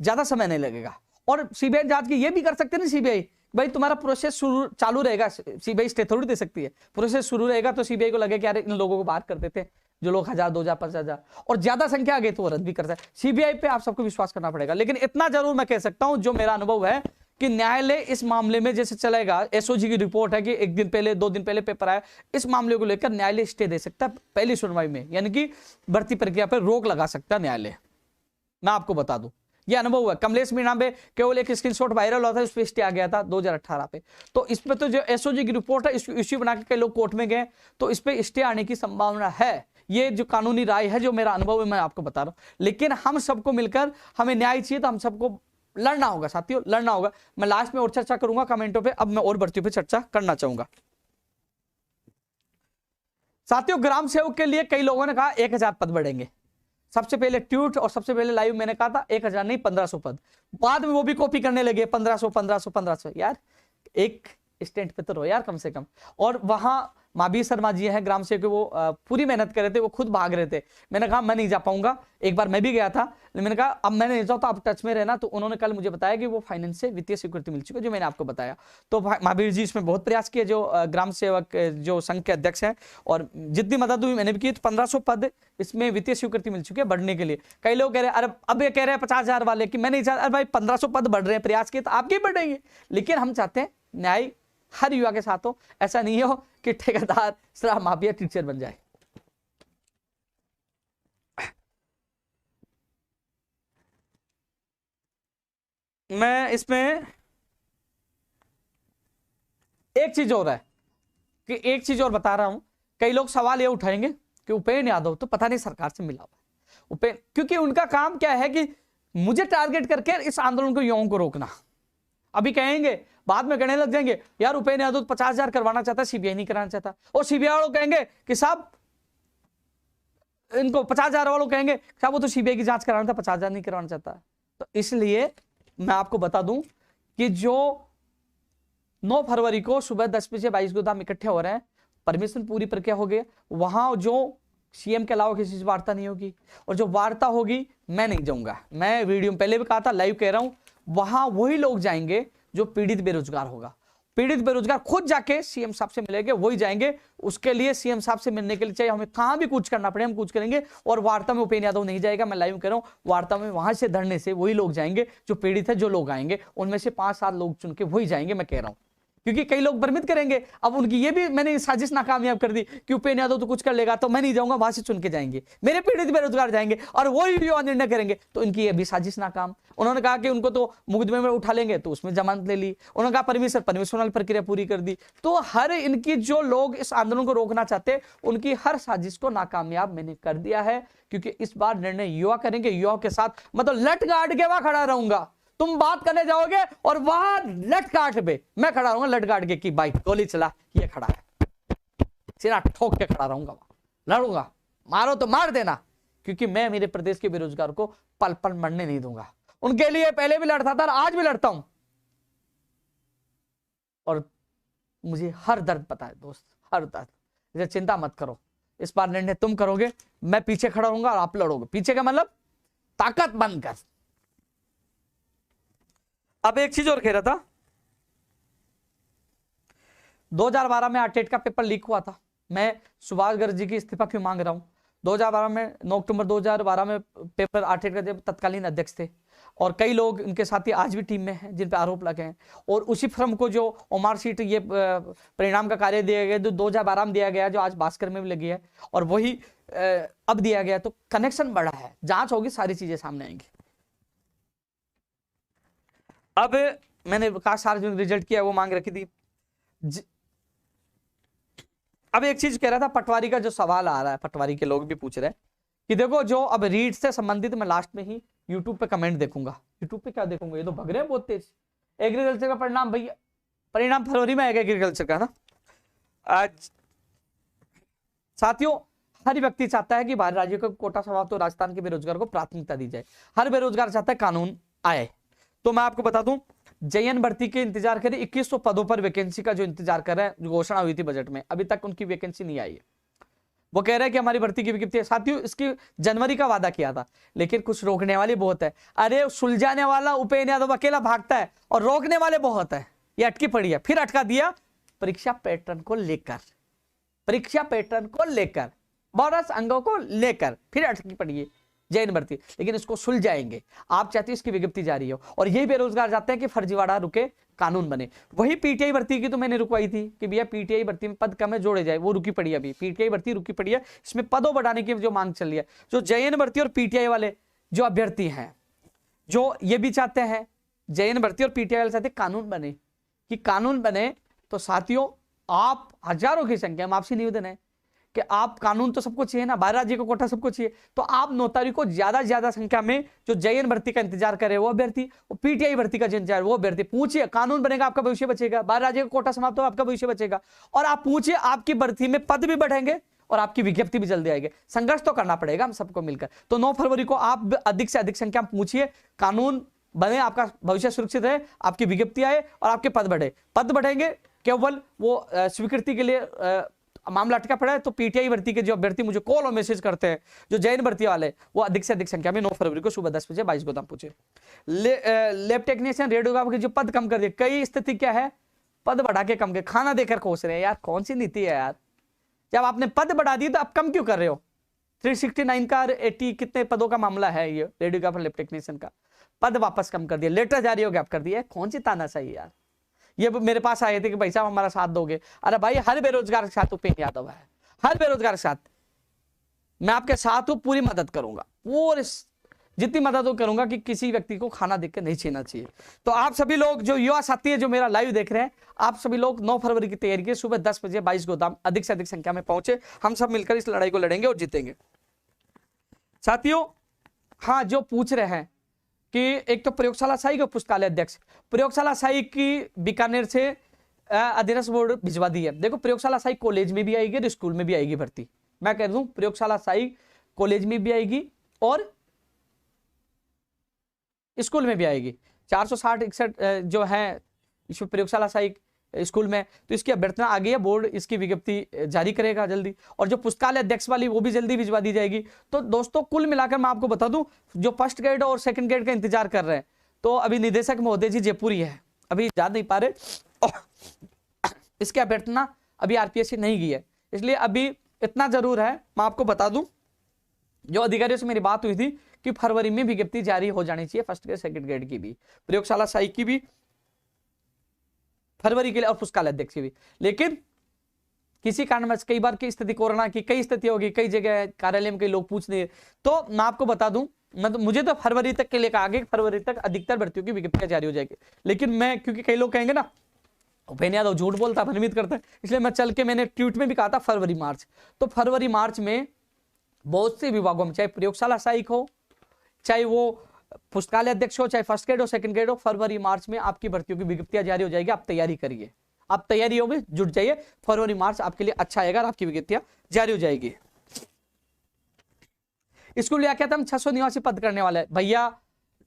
ज्यादा समय नहीं लगेगा। और सीबीआई जांच की ये भी कर सकते ना सीबीआई, भाई तुम्हारा प्रोसेस चालू रहेगा, सीबीआई स्टे थोड़ी दे सकती है, प्रोसेस शुरू रहेगा तो सीबीआई को लगे कि यार इन लोगों को बाहर कर देते हैं, जो लोग 1000, 2000, 5000 और ज्यादा संख्या आ गई तो वो रद्द भी करता है। सीबीआई पे आप सबको विश्वास करना पड़ेगा। लेकिन इतना जरूर मैं कह सकता हूं, जो मेरा अनुभव है कि न्यायालय इस मामले में जैसे चलेगा, एसओजी की रिपोर्ट है कि 1 दिन पहले 2 दिन पहले पेपर आया, इस मामले को लेकर न्यायालय स्टे दे सकता है पहली सुनवाई में, यानी कि भर्ती प्रक्रिया पर रोक लगा सकता है न्यायालय। मैं आपको बता दूं ये अनुभव हुआ, कमलेश मीणा पे केवल एक स्क्रीनशॉट वायरल हुआ था, उस पर स्टे आ गया था 2018 पे। तो इस पे तो जो एसओजी की रिपोर्ट है, इश्यू बना के कई लोग कोर्ट में गए, तो इस पे स्टे आने की संभावना है। ये जो कानूनी राय है, जो मेरा अनुभव है, मैं आपको बता रहा हूं। लेकिन हम सबको मिलकर, हमें न्याय चाहिए तो हम सबको लड़ना होगा साथियों, लड़ना होगा। मैं लास्ट में और चर्चा करूंगा कमेंटों पे, अब मैं और भर्तियों पे चर्चा करना चाहूंगा। साथियों, ग्राम सेवक के लिए कई लोगों ने कहा 1000 पद बढ़ेंगे। सबसे पहले ट्वीट और सबसे पहले लाइव मैंने कहा था 1000 नहीं 1500 पद, बाद में वो भी कॉपी करने लगे 1500 1500 1500। यार एक स्टैंड पे तो रहो यार कम से कम। और वहां महावीर शर्मा जी हैं ग्राम सेवक, वो पूरी मेहनत कर रहे थे, वो खुद भाग रहे थे। मैंने कहा मैं नहीं जा पाऊंगा, एक बार मैं भी गया था, लेकिन मैंने कहा अब मैं नहीं जाऊँ तो आप टच में रहना। तो उन्होंने कल मुझे बताया कि वो फाइनेंस से वित्तीय स्वीकृति मिल चुकी है, जो मैंने आपको बताया। तो महावीर जी इसमें बहुत प्रयास किए, जो ग्राम सेवक जो संघ के अध्यक्ष हैं, और जितनी मदद हुई मैंने भी की। तो 1500 पद इसमें वित्तीय स्वीकृति मिल चुकी है बढ़ने के लिए। कई लोग कह रहे हैं अरे अब ये कह रहे हैं 50,000 वाले कि मैं नहीं चाहता। अरे भाई 1500 पद बढ़ रहे हैं, प्रयास किए तो आपके बढ़ेंगे। लेकिन हम चाहते हैं न्याय हर युवा के साथ हो, ऐसा नहीं हो कि ठेकेदार शराब माफिया टीचर बन जाए। मैं इसमें एक चीज और है कि एक चीज और बता रहा हूं। कई लोग सवाल ये उठाएंगे कि उपेंद्र यादव तो पता नहीं सरकार से मिला हुआ। उपेंद्र, क्योंकि उनका काम क्या है कि मुझे टारगेट करके इस आंदोलन को युवाओं को रोकना। अभी कहेंगे, बाद में कहने लग जाएंगे यार उपेंद्र यादव 50,000 करवाना चाहता है, सीबीआई नहीं कराना चाहता। और सीबीआई वालों कहेंगे कि साहब इनको 50,000 वालों कहेंगे साहब वो तो सीबीआई की जांच कराना था, 50,000 नहीं करवाना चाहता। तो इसलिए मैं आपको बता दूं कि जो 9 फरवरी को सुबह 10 बजे 22 गोदाम इकट्ठे हो रहे हैं, परमिशन पूरी प्रक्रिया हो गई। वहां जो सीएम के अलावा किसी से वार्ता नहीं होगी, और जो वार्ता होगी मैं नहीं जाऊंगा। मैं वीडियो में पहले भी कहा था, लाइव कह रहा हूं, वहां वही लोग जाएंगे जो पीड़ित बेरोजगार होगा। पीड़ित बेरोजगार खुद जाके सीएम साहब से मिलेंगे, वही जाएंगे। उसके लिए सीएम साहब से मिलने के लिए चाहे हमें कहां भी कुछ करना पड़े हम कुछ करेंगे। और वार्ता में उपेंद्र यादव नहीं जाएगा, मैं लाइव कह रहा हूं। वार्ता में वहां से धरने से वही लोग जाएंगे जो पीड़ित है। जो लोग आएंगे उनमें से 5-7 लोग चुन के वही जाएंगे, मैं कह रहा हूं। क्योंकि कई लोग भ्रमित करेंगे। अब उनकी ये भी मैंने साजिश नाकामयाब कर दी कि उपेंद्र यादव तो कुछ कर लेगा तो मैं नहीं जाऊंगा, वहां से चुन के जाएंगे, मेरे पीड़ित बेरोजगार जाएंगे और वो ही युवा निर्णय करेंगे। तो इनकी ये भी साजिश नाकाम। उन्होंने कहा कि उनको तो मुकदमे में उठा लेंगे, तो उसमें जमानत ले ली। उन्होंने कहा परमिशन वाली प्रक्रिया पूरी कर दी। तो हर इनकी जो लोग इस आंदोलन को रोकना चाहते, उनकी हर साजिश को नाकामयाब मैंने कर दिया है। क्योंकि इस बार निर्णय युवा करेंगे, युवाओं के साथ मतलब लट गाड़ के वहां खड़ा रहूंगा। तुम बात करने जाओगे और वहां लट काट पे मैं खड़ा रहूंगा, लट काट के कि भाई गोली चला, ये खड़ा है, सीना ठोक के खड़ा रहूंगा, लड़ूंगा, मारो तो मार देना। क्योंकि मैं मेरे प्रदेश के बेरोजगार को पल पल मरने नहीं दूंगा। उनके लिए पहले भी लड़ता था और आज भी लड़ता हूं। और मुझे हर दर्द पता है दोस्त, हर दर्द। इसे चिंता मत करो, इस बार निर्णय तुम करोगे, मैं पीछे खड़ा रहूंगा और आप लड़ोगे। पीछे का मतलब ताकत बंद कर। अब एक चीज और कह रहा था, 2012 में आरटेट का पेपर लीक हुआ था। मैं सुभाष गर्ग जी की इस्तीफा क्यों मांग रहा हूं? 2012 में 9 अक्टूबर 2012 में पेपर आरटेट का जब तत्कालीन अध्यक्ष थे, और कई लोग उनके साथी आज भी टीम में हैं जिन पे आरोप लगे हैं। और उसी फर्म को जो मार्कशीट ये परिणाम का कार्य दिया गया, जो 2012 में दिया गया, जो आज भास्कर में भी लगी है, और वही अब दिया गया। तो कनेक्शन बड़ा है, जांच होगी, सारी चीजें सामने आएंगी। अब मैंने कहा सार्वजनिक रिजल्ट किया, वो मांग रखी थी। अब एक चीज कह रहा था, पटवारी का जो सवाल आ रहा है, पटवारी के लोग भी पूछ रहे हैं कि देखो जो अब रीड से संबंधित मैं लास्ट में ही यूट्यूब पे कमेंट देखूंगा। यूट्यूब पे क्या देखूंगा, ये तो भग रहे हैं बहुत तेज। एग्रीकल्चर का परिणाम भैया, परिणाम फरवरी में आएगा एग्रीकल्चर का ना। आज साथियों, हर व्यक्ति चाहता है कि बाहर राज्यों का कोटा समाप्त हो, राजस्थान के बेरोजगार को प्राथमिकता दी जाए। हर बेरोजगार चाहता है कानून आए। तो मैं आपको बता दूं, जेएन भर्ती के इंतजार करें, 2100 पदों पर वैकेंसी का जो इंतजार कर रहे हैं, घोषणा हुई थी बजट में, अभी तक उनकी वैकेंसी नहीं आई है। वो कह रहे हैं कि हमारी भर्ती की विज्ञप्ति है। साथियों, इसकी जनवरी का वादा किया था, लेकिन कुछ रोकने वाले बहुत है। अरे सुलझाने वाला उपेंद्र यादव अकेला भागता है और रोकने वाले बहुत है। ये अटकी पड़ी है, फिर अटका दिया परीक्षा पैटर्न को लेकर, परीक्षा पैटर्न को लेकर, बोनस अंगों को लेकर फिर अटकी पड़ी है जेएन भर्ती। लेकिन इसको सुलझाएंगे। आप चाहते हैं इसकी विज्ञप्ति जारी हो, और यही बेरोजगार चाहते हैं कि फर्जीवाड़ा रुके, कानून बने। वही पीटीआई भर्ती की तो मैंने रुकवाई थी कि भैया पीटीआई भर्ती में पद कम है, जोड़े जाए, वो रुकी पड़ी है। अभी पीटीआई भर्ती रुकी पड़ी है, इसमें पदों बढ़ाने की जो मांग चल रही है। जो जेएन भर्ती और पीटीआई वाले जो अभ्यर्थी हैं, जो ये भी चाहते हैं, जेएन भर्ती और पीटीआई वाले चाहते कानून बने, कि कानून बने। तो साथियों, आप हजारों की संख्या में आपसे निवेदन है कि आप, कानून तो सबको चाहिए ना, 12 राज्य को कोटा सबको चाहिए। तो आप 9 तारीख को ज्यादा संख्या में जो जेएन भर्ती का इंतजार करे वो अभ्यर्थी, और पीटीआई भर्ती का जो इंतजार वो अभ्यर्थी, पूछिए, कानून बनेगा, आपका भविष्य बचेगा। 12 राज्य का कोटा समाप्त हो, आपका भविष्य बचेगा। और आप पूछिए, आपकी भर्ती में पद भी बढ़ेंगे और आपकी विज्ञप्ति भी जल्दी आएगी। संघर्ष तो करना पड़ेगा हम सबको मिलकर। तो 9 फरवरी को आप अधिक से अधिक संख्या में पूछिए, कानून बने, आपका भविष्य सुरक्षित रहे, आपकी विज्ञप्ति आए और आपके पद बढ़े। पद बढ़ेंगे केवल वो स्वीकृति के लिए मामला अटका पड़ा है। तो पीटीआई भर्ती के जो अभ्यर्थी मुझे कॉल और मैसेज करते हैं, जो जैन भर्ती वाले, वो अधिक से अधिक संख्या में 9 फरवरी को सुबह 10 बजे 22 गोदाम पूछे। लैब टेक्नीशियन, रेडियोग्राफर के जो पद कम कर दिए, कई स्थिति क्या है, पद बढ़ा के कम के, खाना देकर खोस रहे हैं यार, कौन सी नीति है यार। जब आपने पद बढ़ा दिए तो आप कम क्यों कर रहे हो। 369 का 80 कितने पदों का मामला है ये रेडियोग्राफर लैब टेक्नीशियन का, पद वापस कम कर दिया, लेटर जारी हो गया, आप कर दिया, कौन सी तानाशाही यार। ये मेरे पास आए थे कि भाई साहब हमारा साथ दोगे। अरे भाई हर बेरोजगार के साथ उपेंद्र यादव है, हर बेरोजगार के साथ मैं आपके साथ हूं, पूरी मदद करूंगा, और जितनी मदद करूंगा कि किसी व्यक्ति को खाना देकर नहीं छीनना चाहिए। तो आप सभी लोग जो युवा साथी है जो मेरा लाइव देख रहे हैं, आप सभी लोग 9 फरवरी की तैयारी के सुबह 10 बजे 22 गोदाम अधिक से अधिक संख्या में पहुंचे। हम सब मिलकर इस लड़ाई को लड़ेंगे और जीतेंगे साथियों। हाँ, जो पूछ रहे हैं कि एक तो प्रयोगशाला सहायक और पुस्तकालय अध्यक्ष, प्रयोगशाला सहायक की बीकानेर से अधीनस्थ बोर्ड भिजवा दी है। देखो प्रयोगशाला सहायक कॉलेज में भी आएगी और स्कूल में भी आएगी भर्ती। मैं कह दूं प्रयोगशाला सहायक कॉलेज में भी आएगी और स्कूल में भी आएगी। 460-61 जो है इसमें प्रयोगशाला सहायक स्कूल में, तो इसकी अभ्यर्थना आ गई है, बोर्ड इसकी विज्ञप्ति जारी करेगा जल्दी। और जो पुस्तकालय अध्यक्ष वाली वो भी जल्दी भिजवा दी जाएगी। तो दोस्तों कुल मिलाकर मैं आपको बता दूं, जो फर्स्ट ग्रेड और सेकंड ग्रेड का इंतजार कर रहे हैं, तो अभी निदेशक महोदय जी जयपुरी है, अभी जा नहीं पा रहे, इसकी अभ्यर्थना अभी आरपीएससी नहीं की है। इसलिए अभी इतना जरूर है, मैं आपको बता दूं, जो अधिकारियों से मेरी बात हुई थी कि फरवरी में विज्ञप्ति जारी हो जानी चाहिए, फर्स्ट ग्रेड सेकंड ग्रेड की भी, प्रयोगशाला सहायक की भी फरवरी के लिए, और पुस्तकालय अध्यक्ष की भी। लेकिन किसी कारणवश कई बार की स्थिति, कोरोना की कई स्थिति होगी, कई जगह कार्यालय में कई लोग पूछ नहीं, तो मैं आपको बता दूं, मुझे तो फरवरी तक के लिए कहा गया, फरवरी तक अधिकतर भर्तियों की विज्ञप्तियां जारी हो जाएगी। लेकिन मैं, क्योंकि कई लोग कहेंगे ना उपेंद्र यादव झूठ बोलता है, भ्रमित करता है, इसलिए मैं चल के मैंने ट्वीट में भी कहा था फरवरी मार्च। तो फरवरी मार्च में बहुत से विभागों में, चाहे प्रयोगशाला सहायक हो, चाहे वो पुस्तकालय अध्यक्ष हो, चाहे फर्स्ट ग्रेड हो सेकंड ग्रेड हो, फरवरी मार्च में आपकी भर्तियों की विज्ञप्तियां जारी हो जाएगी। आप तैयारी करिए, आप तैयारियों में जुट जाइए, फरवरी मार्च आपके लिए अच्छा आएगा, आपकी विज्ञप्तियां जारी हो जाएगी। स्कूल लिया क्या था, हम 600 निवासी पद करने वाले हैं। भैया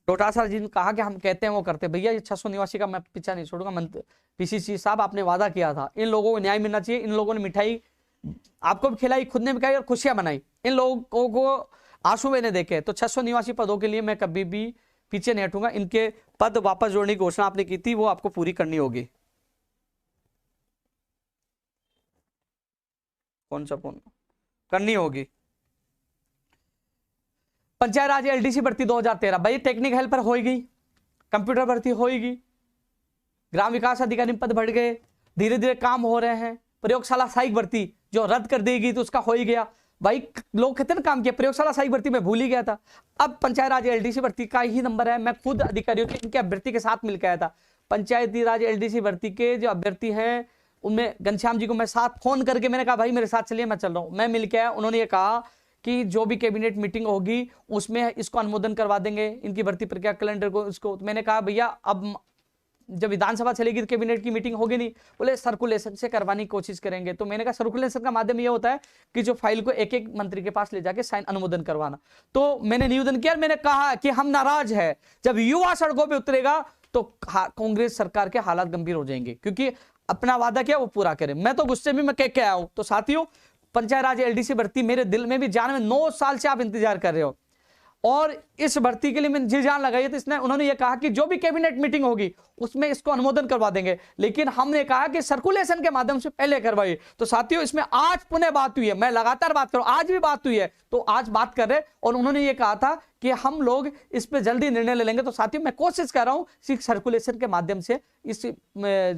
डोटासरा जी ने कहा कि हम कहते हैं वो करते, भैया ये 600 निवासी का मैं पीछा नहीं छोड़ूंगा। मंत्री पीसीसी साहब आपने वादा किया था, इन लोगों को न्याय मिलना चाहिए। इन लोगों ने मिठाई आपको भी खिलाई, खुद ने भी खाई और खुशियां मनाई, इन लोगों को आंसू मैंने देखे। तो 600 निवासी पदों के लिए मैं कभी भी पीछे नहीं हटूंगा। इनके पद वापस जोड़ने की घोषणा आपने की थी, वो आपको पूरी करनी होगी। कौन सा फोन करनी होगी। पंचायत राज एलडीसी भर्ती 2013, भाई टेक्निक हेल्पर होगी, कंप्यूटर भर्ती होगी, ग्राम विकास अधिकारी पद बढ़ गए, धीरे धीरे काम हो रहे हैं। प्रयोगशाला सहायक भर्ती जो रद्द कर देगी तो उसका हो ही गया। भाई लोग कितने काम किया, प्रयोगशाला सहायक भर्ती में भूल ही गया था। अब पंचायत राज एलडीसी भर्ती का ही नंबर है। मैं खुद अधिकारियों के इनके अभ्यर्थी के साथ मिलकर आया था। पंचायती राज एलडीसी भर्ती के जो अभ्यर्थी हैं उनमें घनश्याम जी को मैं साथ फोन करके मैंने कहा भाई मेरे साथ चलिए, मैं चल रहा हूं। मैं मिल के आया, उन्होंने ये कहा कि जो भी कैबिनेट मीटिंग होगी उसमें इसको अनुमोदन करवा देंगे, इनकी भर्ती प्रक्रिया कैलेंडर को इसको। तो मैंने कहा भैया अब जब विधानसभा चलेगी तो कैबिनेट की मीटिंग होगी नहीं, बोले सर्कुलेशन से करवाने की कोशिश करेंगे। तो मैंने कहा सर्कुलेशन का माध्यम यह होता है कि जो फाइल को एक एक मंत्री के पास ले जाके साइन अनुमोदन करवाना। तो मैंने निवेदन किया, मैंने कहा कि हम नाराज है, जब युवा सड़कों पर उतरेगा तो कांग्रेस सरकार के हालात गंभीर हो जाएंगे, क्योंकि अपना वादा किया वो पूरा करें। मैं तो गुस्से में मैं कह के आया हूं। तो साथियों पंचायत राज एलडीसी भर्ती मेरे दिल में भी जान में 9 साल से आप इंतजार कर रहे हो, और इस भर्ती के लिए मैंने जी जान लगाई। तो इसने उन्होंने ये कहा कि जो भी कैबिनेट मीटिंग होगी उसमें इसको अनुमोदन करवा देंगे, लेकिन हमने कहा कि सर्कुलेशन के माध्यम से पहले करवाइए। तो साथियों इसमें आज पुनः बात हुई है, मैं लगातार बात कर रहा हूं, आज भी बात हुई है, तो आज बात कर रहे, और उन्होंने ये कहा था कि हम लोग इस पे जल्दी निर्णय ले लेंगे। तो साथियों मैं कोशिश कर रहा हूं कि सर्कुलेशन के माध्यम से इस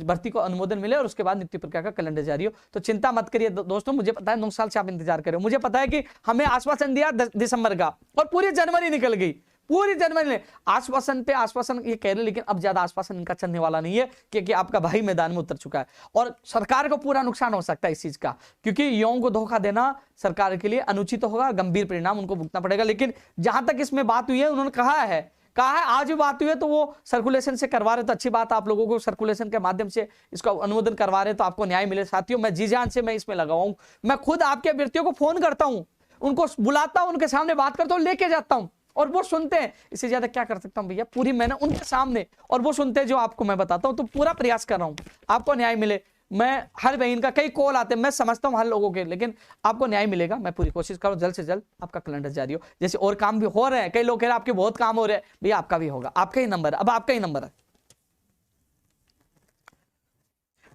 भर्ती को अनुमोदन मिले और उसके बाद नियुक्ति प्रक्रिया का कैलेंडर जारी हो। तो चिंता मत करिए दोस्तों, मुझे पता है 9 साल से आप इंतजार कर रहे हो। मुझे पता है कि हमें आश्वासन दिया दिसंबर का और पूरी जनवरी निकल गई, पूरी जनवरी ने आश्वासन पे आश्वासन ये कह रहे, लेकिन अब ज्यादा आश्वासन इनका चलने वाला नहीं है, क्योंकि आपका भाई मैदान में उतर चुका है और सरकार को पूरा नुकसान हो सकता है इस चीज का, क्योंकि युवाओं को धोखा देना सरकार के लिए अनुचित होगा, गंभीर परिणाम उनको भुगतना पड़ेगा। लेकिन जहां तक इसमें बात हुई है, उन्होंने कहा है आज भी बात हुई है, तो वो सर्कुलेशन से करवा रहे तो अच्छी बात, आप लोगों को सर्कुलेशन के माध्यम से इसका अनुमोदन करवा रहे तो आपको न्याय मिले। साथियों मैं जी जान से मैं इसमें लगा हूं, मैं खुद आपके अभ्यर्थियों को फोन करता हूं, उनको बुलाता हूं, उनके सामने बात करता हूं, लेके जाता हूं और वो सुनते हैं। इससे ज्यादा क्या कर सकता हूं भैया, पूरी मैंने उनके सामने, और वो सुनते हैं जो आपको मैं बताता हूं। तो पूरा प्रयास कर रहा हूं आपको न्याय मिले। मैं हर बहन का कई कॉल आते हैं, मैं समझता हूं हर लोगों के, लेकिन आपको न्याय मिलेगा। मैं पूरी कोशिश करूं जल्द से जल्द आपका कैलेंडर जारी हो। जैसे और काम भी हो रहे हैं, कई लोग कह रहे हैं आपके बहुत काम हो रहे हैं, भैया आपका भी होगा, आपका ही नंबर है, अब आपका ही नंबर है।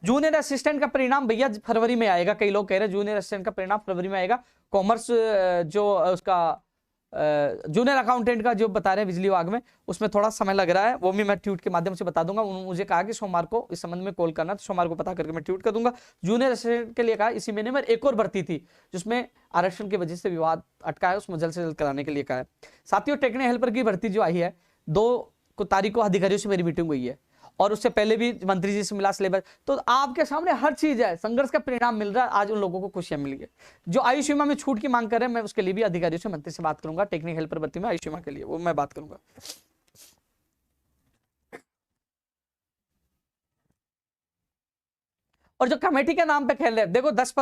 जूनियर असिस्टेंट का परिणाम भैया फरवरी में आएगा, कई लोग कह रहे हैं जूनियर असिस्टेंट का परिणाम फरवरी में आएगा। कॉमर्स जो उसका जूनियर अकाउंटेंट का जो बता रहे हैं बिजली विभाग में, उसमें थोड़ा समय लग रहा है, वो भी मैं ट्वीट के माध्यम से बता दूंगा। उन्होंने मुझे कहा कि सोमवार को इस संबंध में कॉल करना, तो सोमवार को पता करके मैं ट्वीट कर दूंगा। जूनियर असिस्टेंट के लिए कहा, इसी महीने में एक और भर्ती थी जिसमें आरक्षण की वजह से विवाद अटका है, उसमें जल्द से जल्द कराने के लिए कहा है। साथियों, टेक्निकल हेल्पर की भर्ती जो आई है, 2 तारीख को अधिकारियों से मेरी मीटिंग हुई है, और उससे पहले भी मंत्री जी से मिला सिलेबस, तो आपके सामने हर चीज है, संघर्ष का परिणाम मिल रहा है। आज उन लोगों को खुशियां मिली है जो आयुष बीमा में छूट की मांग कर रहे हैं, मैं उसके लिए भी अधिकारियों से, मंत्री से बात करूंगा। टेक्निकल हेल्पर भर्ती में आयुष बीमा के लिए वो मैं बात करूंगा। और जो कमेटी के नाम पे खेल रहे हैं, देखो 10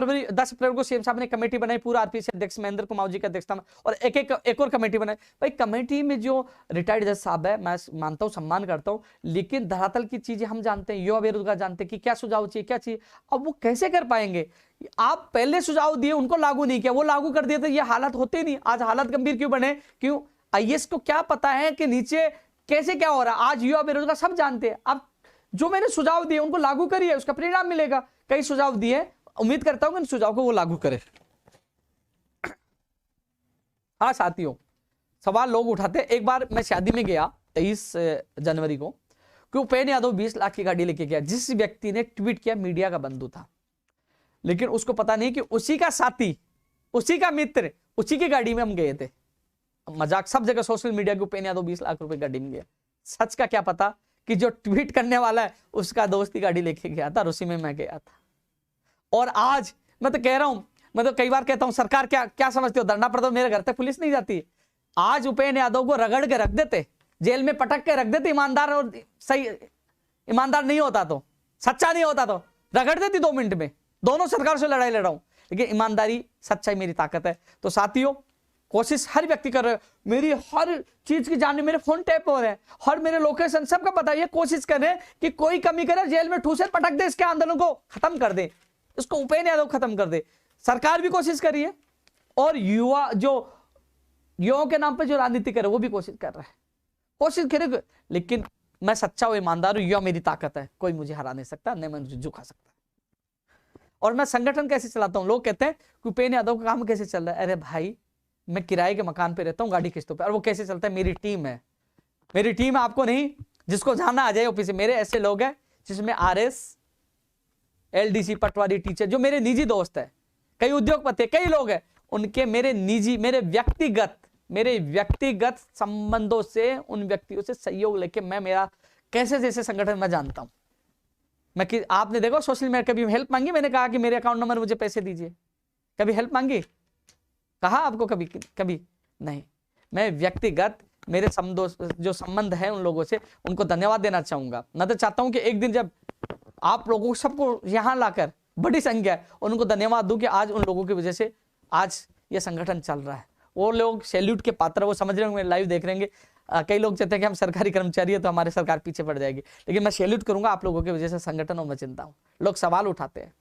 अप्रैल को सीएम साहब ने कमेटी बनाई, पूरा आरपीसी अध्यक्ष महेंद्र कुमार जी की अध्यक्षता में, और एक और कमेटी बनाई। भाई कमेटी में जो रिटायर्ड जज साहब है, मैं मानता हूं, सम्मान करता हूं, लेकिन धरातल की चीजें हम जानते हैं, युवा बेरोजगार जानते हैं कि क्या सुझाव चाहिए, क्या चाहिए। अब वो कैसे कर पाएंगे? आप पहले सुझाव दिए, उनको लागू नहीं किया, वो लागू कर दिए तो ये हालत होते ही नहीं। आज हालत गंभीर क्यों बने? क्यों? आईएएस को क्या पता है कि नीचे कैसे क्या हो रहा है? आज युवा बेरोजगार सब जानते हैं। अब जो मैंने सुझाव दिए उनको लागू करिए, उसका परिणाम मिलेगा। कई सुझाव दिए, उम्मीद करता हूं कि इन सुझाव को वो लागू करे। हाँ साथियों, सवाल लोग उठाते। एक बार मैं शादी में गया 23 जनवरी को, कि उपेंद्र यादव 20 लाख की गाड़ी लेके गया। जिस व्यक्ति ने ट्वीट किया मीडिया का बंधु था, लेकिन उसको पता नहीं कि उसी का साथी, उसी का मित्र, उसी की गाड़ी में हम गए थे। मजाक सब जगह सोशल मीडिया के, उपेंद्र यादव 20 लाख रुपए गाड़ी में गया। सच का क्या पता कि जो ट्वीट करने वाला है उसका दोस्त की गाड़ी लेके गया था, और उसी में मैं गया था। और आज मैं तो कह रहा हूं, मैं तो कई बार कहता हूं, सरकार क्या समझती हो, धरना पड़ता मेरे घर तक पुलिस नहीं जाती। आज उपेंद्र यादव को रगड़ के रख देते, जेल में पटक के रख देते, ईमानदार और सही ईमानदार नहीं होता तो, सच्चा नहीं होता तो रगड़ देती 2 मिनट में। दोनों सरकार से लड़ाई लड़ रहा हूं, लेकिन ईमानदारी, सच्चाई मेरी ताकत है। तो साथियों, कोशिश हर व्यक्ति कर रहे हो, मेरी हर चीज की जानने, मेरे फोन टैप हो रहे हैं, हर मेरे लोकेशन सबका बताइए, कोशिश करें कि कोई कमी करे, जेल में ठूसे पटक दे, इसके आंदोलन को खत्म कर दे, इसको उपेंद्र यादव खत्म कर दे। सरकार भी कोशिश करिए, और युवाओं के नाम पे जो राजनीति करे वो भी कोशिश कर रहा है, कोशिश करे। लेकिन मैं सच्चा और ईमानदार हूं, युवा मेरी ताकत है, कोई मुझे हरा नहीं सकता, नहीं मैं मुझे झुका सकता। और मैं संगठन कैसे चलाता हूं, लोग कहते हैं कि उपेंद्र यादव का काम कैसे चल रहा है। अरे भाई, मैं किराए के मकान पे रहता हूं, गाड़ी किस्तों पे, और वो कैसे चलता है? मेरी टीम है, मेरी टीम है। आपको नहीं, जिसको जाना आ जाए ऑफिस से। मेरे ऐसे लोग हैं जिसमें आरएस, एलडीसी, पटवारी, टीचर, जो मेरे निजी दोस्त है, कई उद्योगपति, कई लोग हैं, उनके मेरे निजी, मेरे व्यक्तिगत संबंधों से, उन व्यक्तियों से सहयोग लेके मैं मेरा कैसे जैसे संगठन मैं जानता हूं। मैं कि आपने देखो सोशल मीडिया, कभी हेल्प मांगी? मैंने कहा कि मेरे अकाउंट नंबर मुझे पैसे दीजिए? कभी हेल्प मांगी? कहा आपको? कभी नहीं। मैं व्यक्तिगत मेरे जो संबंध है उन लोगों से, उनको धन्यवाद देना चाहूंगा। मैं तो चाहता हूं कि एक दिन जब आप लोगों सबको यहां लाकर, बड़ी संख्या है, उनको धन्यवाद दूं कि आज उन लोगों की वजह से आज ये संगठन चल रहा है। वो लोग सैल्यूट के पात्र, वो समझ रहे होंगे, लाइव देख रहेंगे। कई लोग चाहते हैं कि हम सरकारी कर्मचारी है तो हमारे सरकार पीछे पड़ जाएगी, लेकिन मैं सैल्यूट करूंगा आप लोगों की वजह से संगठन, और मैं चिंता हूं। लोग सवाल उठाते हैं,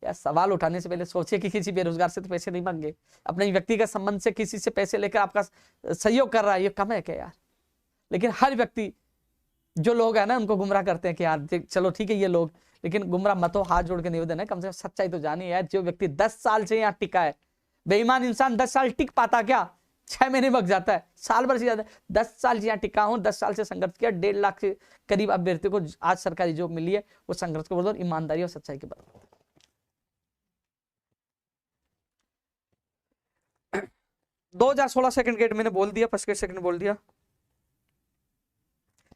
या सवाल उठाने से पहले सोचिए कि किसी बेरोजगार से तो पैसे नहीं मांगे, अपने व्यक्तिगत संबंध से किसी से पैसे लेकर आपका सहयोग कर रहा है, ये कम है क्या यार? लेकिन हर व्यक्ति, जो लोग है ना, उनको गुमराह करते हैं कि यार चलो ठीक है ये लोग, लेकिन गुमराह मत हो। हाथ जोड़ के निवेदन है, कम से कम सच्चाई तो जानिए यार। जो व्यक्ति 10 साल से यहाँ टिका है, बेईमान इंसान 10 साल टिक पाता क्या? 6 महीने वक्त जाता है, साल भर से ज्यादा। 10 साल से यहाँ टिका हूं, 10 साल से संघर्ष किया, 1.5 लाख के करीब अभ्यर्थियों को आज सरकारी जॉब मिली है। वो संघर्ष को बदौलत ईमानदारी और सच्चाई के बदौलत। 2016 सेकंड गेट मैंने बोल दिया, फर्स्ट गेट सेकंड बोल दिया।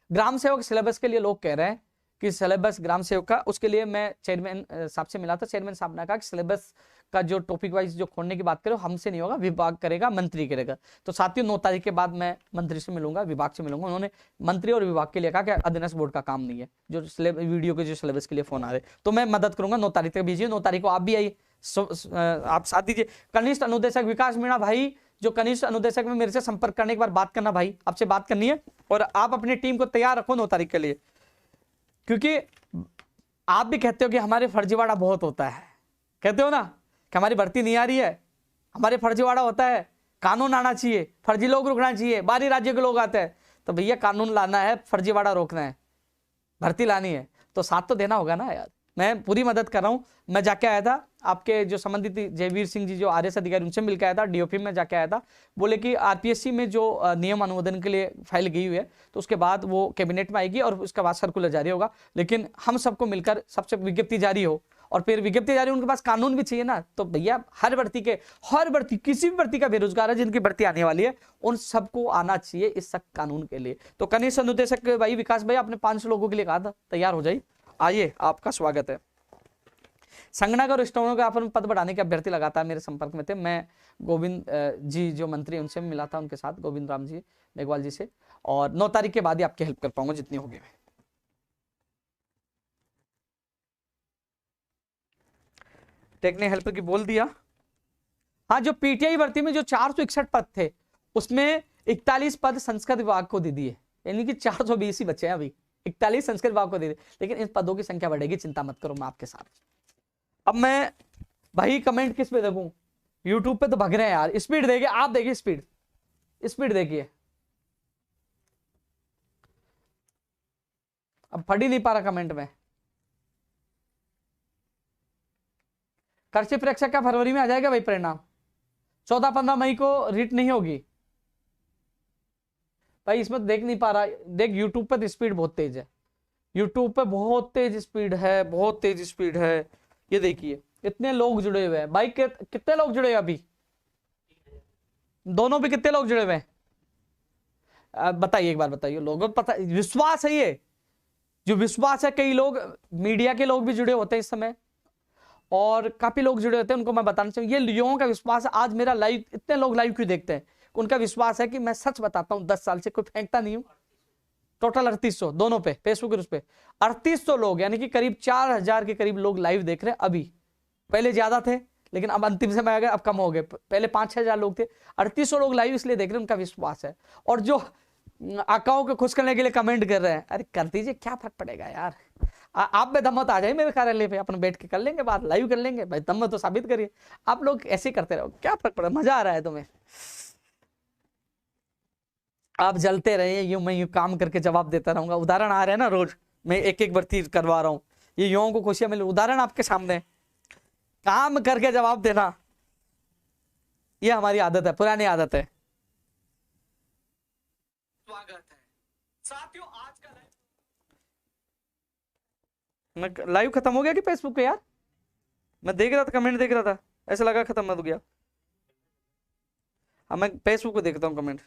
ग्राम सेवक सिलेबस के लिए लोग कह रहे हैं कि सिलेबस ग्राम सेवक का, उसके लिए मैं चेयरमैन साहब से मिला था। चेयरमैन साहब ने कहा कि सिलेबस का जो टॉपिक वाइज जो खोलने की बात करो, हमसे नहीं होगा, विभाग करेगा, मंत्री करेगा। तो साथियों 9 तारीख के बाद मैं मंत्री से मिलूंगा, विभाग से मिलूंगा। उन्होंने मंत्री और विभाग के लिए कहा कि अध्ययन बोर्ड का काम नहीं है, जो वीडियो के जो सिलेबस के लिए फोन आ रहे, तो मैं मदद करूंगा। 9 तारीख तक भेजिए, 9 तारीख को आप भी आइए, आप साथ दीजिए। कनिष्ठ अनुदेशक विकास मीणा भाई, जो कनिष्ठ अनुदेशक में मेरे से संपर्क करने के बाद बात करना भाई, आपसे बात करनी है, और आप अपनी टीम को तैयार रखो 9 तारीख के लिए, क्योंकि आप भी कहते हो कि हमारे फर्जीवाड़ा बहुत होता है, कहते हो ना कि हमारी भर्ती नहीं आ रही है, हमारे फर्जीवाड़ा होता है, कानून आना चाहिए, फर्जी लोग रुकना चाहिए, बाहरी राज्य के लोग आते हैं। तो भैया कानून लाना है, फर्जीवाड़ा रोकना है, भर्ती लानी है, तो साथ तो देना होगा ना यार। मैं पूरी मदद कर रहा हूं। मैं जाके आया था, आपके जो संबंधित जयवीर सिंह जी जो आरएस अधिकारी, उनसे मिलकर आया था, डीओपी में जाके आया था। बोले कि आरपीएससी में जो नियम अनुमोदन के लिए फाइल गई हुई है, तो उसके बाद वो कैबिनेट में आएगी और उसके बाद सर्कुलर जारी होगा। लेकिन हम सबको मिलकर सबसे विज्ञप्ति जारी हो, और फिर विज्ञप्ति जारी, उनके पास कानून भी चाहिए ना। तो भैया हर भर्ती किसी भी भर्ती का बेरोजगार है जिनकी भर्ती आने वाली है, उन सबको आना चाहिए इस सख्त कानून के लिए। तो कनिष्ठ अनुदेशक भाई विकास भाई, आपने 500 लोगों के लिए कहा था, तैयार हो जाइए, आइए, आपका स्वागत है। संगणक और स्टेनोग्राफर पद बढ़ाने के अभ्यर्थी लगातार मेरे संपर्क में थे। मैं गोविंद जी जो मंत्री, उनसे मिला था, उनके साथ गोविंद राम जी मेघवाल जी से, और 9 तारीख के बाद ही आपकी हेल्प कर पाऊंगा जितनी होगी। टेक ने हेल्पर की बोल दिया। हाँ, जो पीटीआई भर्ती में जो 461 पद थे, उसमें 41 पद संस्कृत विभाग को दे दिए, यानी कि 420 ही बचे हैं अभी। 41 संस्कृत विभाग को दे दिए, लेकिन इन पदों की संख्या बढ़ेगी, चिंता मत करो, मैं आपके साथ। अब मैं भाई कमेंट किस पे देखूं? यूट्यूब पे तो भग रहे हैं यार, स्पीड देखिए, आप देखिए स्पीड देखिए। अब पढ़ ही नहीं पा रहा कमेंट में। कृषि परीक्षा क्या फरवरी में आ जाएगा भाई परिणाम? 14-15 मई को रीट नहीं होगी भाई, इसमें देख नहीं पा रहा। देख यूट्यूब पे स्पीड बहुत तेज है, यूट्यूब पे बहुत तेज स्पीड है, बहुत तेज स्पीड है। ये देखिए इतने लोग जुड़े हुए हैं भाई, कितने लोग जुड़े हैं अभी? दोनों पे कितने लोग जुड़े हुए हैं बताइए, एक बार बताइए। लोगों को पता, विश्वास है, ये जो विश्वास है, कई लोग मीडिया के लोग भी जुड़े होते हैं इस समय, और काफी लोग जुड़े होते हैं। उनको मैं बताना चाहिए, ये लोगों का विश्वास है। आज मेरा लाइव, इतने लोग लाइव क्यों देखते हैं? उनका विश्वास है कि मैं सच बताता हूं, 10 साल से कोई फेंकता नहीं हूं। टोटल 3800 दोनों पे, फेसबुक और उस पे 3800 लोग, यानी कि करीब 4000 के करीब लोग लाइव देख रहे हैं अभी। पहले ज्यादा थे, लेकिन अब अंतिम समय आ गए, अब कम हो गए। पहले 5-6 हजार लोग थे, 3800 लोग लाइव इसलिए देख रहे हैं, उनका विश्वास है। और जो आकाओं को खुश करने के लिए कमेंट कर रहे हैं, अरे कर दीजिए, क्या फर्क पड़ेगा यार। आप में दम तो आ जाए मेरे कार्यालय पे, अपन बैठ के कर लेंगे बात, लाइव कर लेंगे भाई, दम तो साबित करिए। आप लोग ऐसे करते रहो, क्या फर्क पड़ा, मजा आ रहा है तुम्हें, आप जलते रहे, यूं मैं यूं काम करके जवाब देता रहूंगा। उदाहरण आ रहे हैं ना रोज, मैं एक एक भर्ती करवा रहा हूं, ये युवाओं को खुशियां मिल, उदाहरण आपके सामने, काम करके जवाब देना, ये हमारी आदत है, पुरानी आदत है। स्वागत है साथियों, आज का लाइव खत्म हो गया कि फेसबुक पे? यार मैं देख रहा था, कमेंट देख रहा था, ऐसा लगा खत्म मत हो गया। हाँ, मैं फेसबुक पे देखता हूँ कमेंट।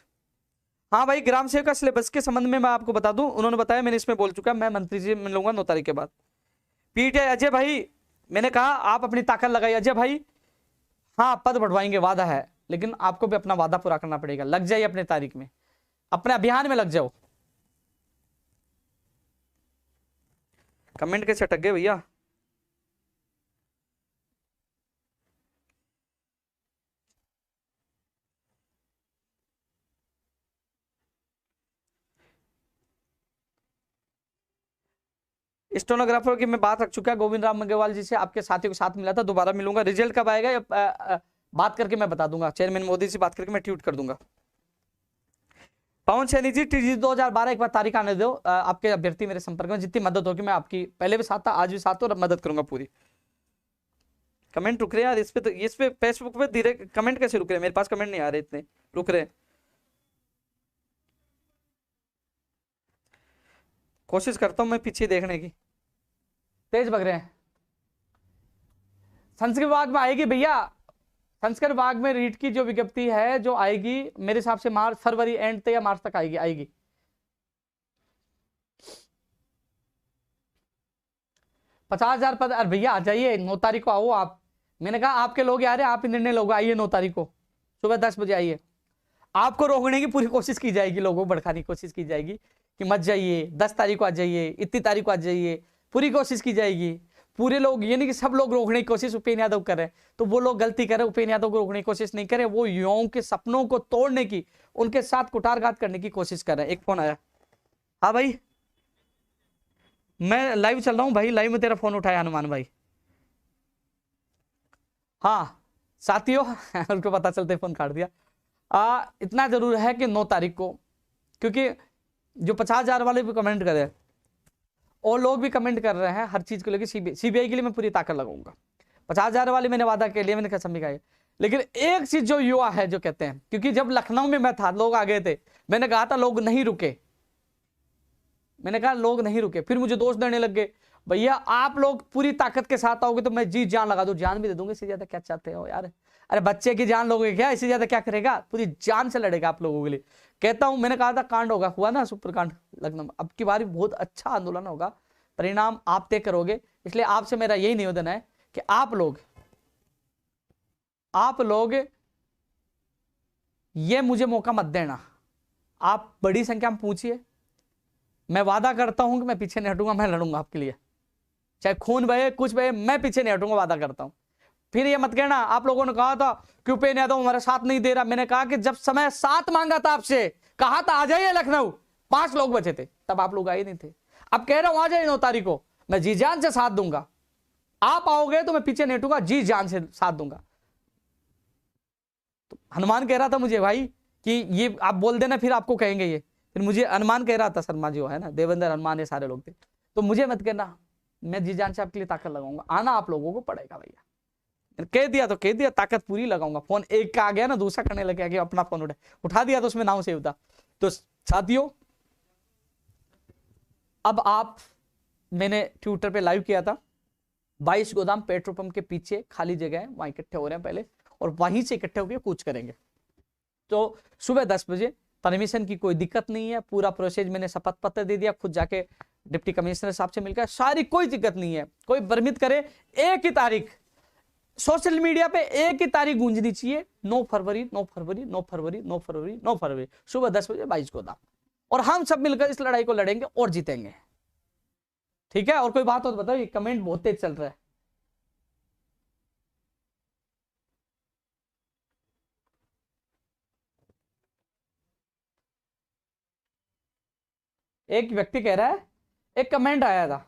हाँ भाई, ग्राम सेवक का सिलेबस के संबंध में मैं आपको बता दूं, उन्होंने बताया, मैंने इसमें बोल चुका, मैं मंत्री जी मिलूंगा 9 तारीख के बाद। पीटीआई अजय भाई, मैंने कहा आप अपनी ताकत लगाइए अजय भाई। हाँ, पद बढ़वाएंगे, वादा है, लेकिन आपको भी अपना वादा पूरा करना पड़ेगा। लग जाइए अपने तारीख में, अपने अभियान में लग जाओ। कमेंट कैसे अटक गए भैया? स्टेनोग्राफर की मैं बात रख चुका, गोविंद राम मेघवाल जी से, आपके साथियों के साथ मिला था, दोबारा मिलूंगा। रिजल्ट कब आएगा बात करके मैं बता दूंगा, चेयरमैन मोदी से बात करके मैं ट्वीट कर दूंगा। पवन सैनी जी, टीजी 2012 एक बार तारीख आने दो। आपके अभ्यर्थी मेरे संपर्क में, जितनी मदद होगी मैं आपकी, पहले भी साथ था, आज भी साथ और मदद करूंगा पूरी। कमेंट रुक रहे यार इस पे, तो इस पे फेसबुक पे धीरे कमेंट कैसे रुक रहे? मेरे पास कमेंट नहीं आ रहे, इतने रुक रहे। कोशिश करता हूं मैं पीछे देखने की, तेज भग रहे हैं। संस्कृत विभाग में आएगी भैया, संस्कृत विभाग में रीट की जो विज्ञप्ति है जो आएगी, मेरे हिसाब से मार्च, फरवरी एंड तक या मार्च तक आएगी। 50,000 पद। अरे भैया आ जाइए, 9 तारीख को आओ आप। मैंने कहा आपके लोग यार, आप ही निर्णय लोग, आइए 9 तारीख को सुबह 10 बजे आइए। आपको रोकने की पूरी कोशिश की जाएगी, लोगों को भड़काने की कोशिश की जाएगी कि मत जाइए, 10 तारीख को आ जाइए, इतनी तारीख को आ जाइए, पूरी कोशिश की जाएगी। पूरे लोग, ये नहीं कि सब लोग रोकने की कोशिश उपेंद्र यादव कर रहे हैं, तो वो लोग गलती कर रहे हैं। उपेंद्र यादव को रोकने की कोशिश नहीं कर रहे, वो युवाओं के सपनों को तोड़ने की, उनके साथ कुठारघात करने की कोशिश कर रहे हैं। एक फोन आया। हाँ भाई, मैं लाइव चल रहा हूं भाई, लाइव में तेरा फोन उठाया हनुमान भाई। हाँ साथियों उनको पता चलते फोन काट दिया। इतना जरूर है कि 9 तारीख को, क्योंकि जो 50,000 वाले भी कमेंट कर रहे हैं और लोग भी कमेंट कर रहे हैं हर चीज को लेकर, सीबीआई के लिए मैं पूरी ताकत लगाऊंगा। 50,000 वाले मैंने वादा के लिए, मैंने कसम भी खाई। लेकिन एक चीज जो युवा है जो कहते हैं, क्योंकि जब लखनऊ में मैं था लोग आ गए थे, मैंने कहा था लोग नहीं रुके, मैंने कहा लोग नहीं रुके, फिर मुझे दोष देने लग गए भैया आप लोग पूरी ताकत के साथ आओगे तो मैं जी जान लगा दूं, जान भी दे दूंगा, इससे ज्यादा क्या चाहते हो यार। अरे बच्चे की जान लोगे क्या, इससे ज्यादा क्या करेगा, पूरी जान से लड़ेगा आप लोगों के लिए। कहता हूं मैंने कहा था कांड होगा, हुआ ना सुपर कांड लखनऊ, अब की बारी बहुत अच्छा आंदोलन होगा, परिणाम आप तय करोगे। इसलिए आपसे मेरा यही निवेदन है कि आप लोग ये मुझे मौका मत देना, आप बड़ी संख्या में पूछिए, मैं वादा करता हूं कि मैं पीछे नहीं हटूंगा, मैं लड़ूंगा आपके लिए, चाहे खून बहे कुछ बहे, मैं पीछे नहीं हटूंगा, वादा करता हूं। फिर ये मत कहना आप लोगों ने कहा था कि उपेंद्र यादव हमारा साथ नहीं दे रहा, मैंने कहा कि जब समय साथ मांगा था आपसे, कहा था आ जाइए लखनऊ, 5 लोग बचे थे, तब आप लोग आए नहीं थे। अब कह रहा हूं आ जाइए 9 तारीख को, मैं जी जान से साथ दूंगा, आप आओगे तो मैं पीछे नहीं हटूंगा, जी जान से साथ दूंगा। तो हनुमान कह रहा था मुझे भाई कि ये आप बोल देना फिर आपको कहेंगे ये, फिर मुझे हनुमान कह रहा था, शर्मा जी है ना, देवेंद्र हनुमान ये सारे लोग थे, तो मुझे मत कहना, मैं जी जान से आपके लिए ताकत लगाऊंगा, आना आप लोगों को पड़ेगा भैया, कह दिया तो कह दिया, ताकत पूरी लगाऊंगा। फोन एक का आ गया ना, दूसरा करने लग गया, अपना फोन उठा दिया तो उसमें नाम सेव था। तो साथियों अब मैंने ट्विटर पे लाइव किया था, 22 गोदाम पेट्रोल पंप के पीछे खाली जगह है, वहां इकट्ठे हो रहे हैं पहले, और वहीं से इकट्ठे होकर कूच करेंगे। तो सुबह 10 बजे, परमिशन की कोई दिक्कत नहीं है, पूरा प्रोसेस मैंने शपथ पत्र दे दिया, खुद जाके डिप्टी कमिश्नर साहब से मिलकर, सारी कोई दिक्कत नहीं है, कोई भ्रमित करे। एक ही तारीख सोशल मीडिया पे एक ही तारीख गूंजनी चाहिए, 9 फरवरी 9 फरवरी 9 फरवरी 9 फरवरी 9 फरवरी, सुबह 10 बजे 22 गोदाम, और हम सब मिलकर इस लड़ाई को लड़ेंगे और जीतेंगे, ठीक है। और कोई बात हो तो बताओ, ये कमेंट बहुत तेज चल रहा है। एक व्यक्ति कह रहा है, एक कमेंट आया था,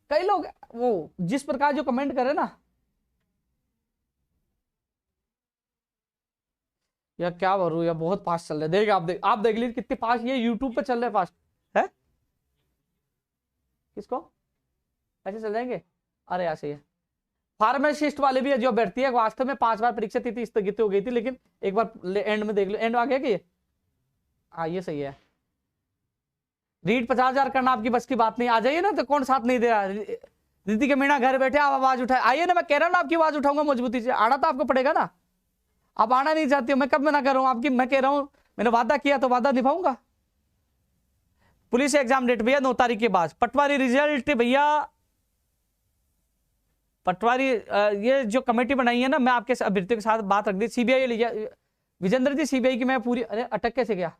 कई लोग वो जिस प्रकार जो कमेंट करे ना, यार क्या बोलूं यार, बहुत फास्ट चल रहा है, देख आप देख लीजिए कितने फास्ट ये यूट्यूब पे चल रहे हैं, फास्ट है। किसको ऐसे चल जाएंगे, अरे ऐसे ही है। फार्मासिस्ट वाले भी है जो अभ्यर्थी है, वास्तव में 5 बार परीक्षा थी, स्थगित हो गई थी, लेकिन एक बार एंड में देख लो, एंड आ गया कि हाँ ये सही है। रीट 50,000 करना आपकी बस की बात नहीं, आ जाइए ना, तो कौन साथ नहीं दे रहा। रीति मीणा घर बैठे आप आवाज उठाए, आइए ना, मैं कह रहा हूँ ना आपकी आवाज उठाऊंगा मजबूती से, आना तो आपको पड़ेगा ना, आप आना नहीं चाहती हो, मैं कब मना कर रहा हूँ आपकी, मैं कह रहा हूँ मैंने वादा किया तो वादा निभाऊंगा। पुलिस एग्जाम डेट भैया 9 तारीख के बाद, पटवारी रिजल्ट भैया, पटवारी ये जो कमेटी बनाई है ना, मैं आपके अभ्यर्थियों के साथ बात रख दी, सीबीआई विजेंद्र जी, सीबीआई की मैं पूरी, अरे अटक कैसे गया,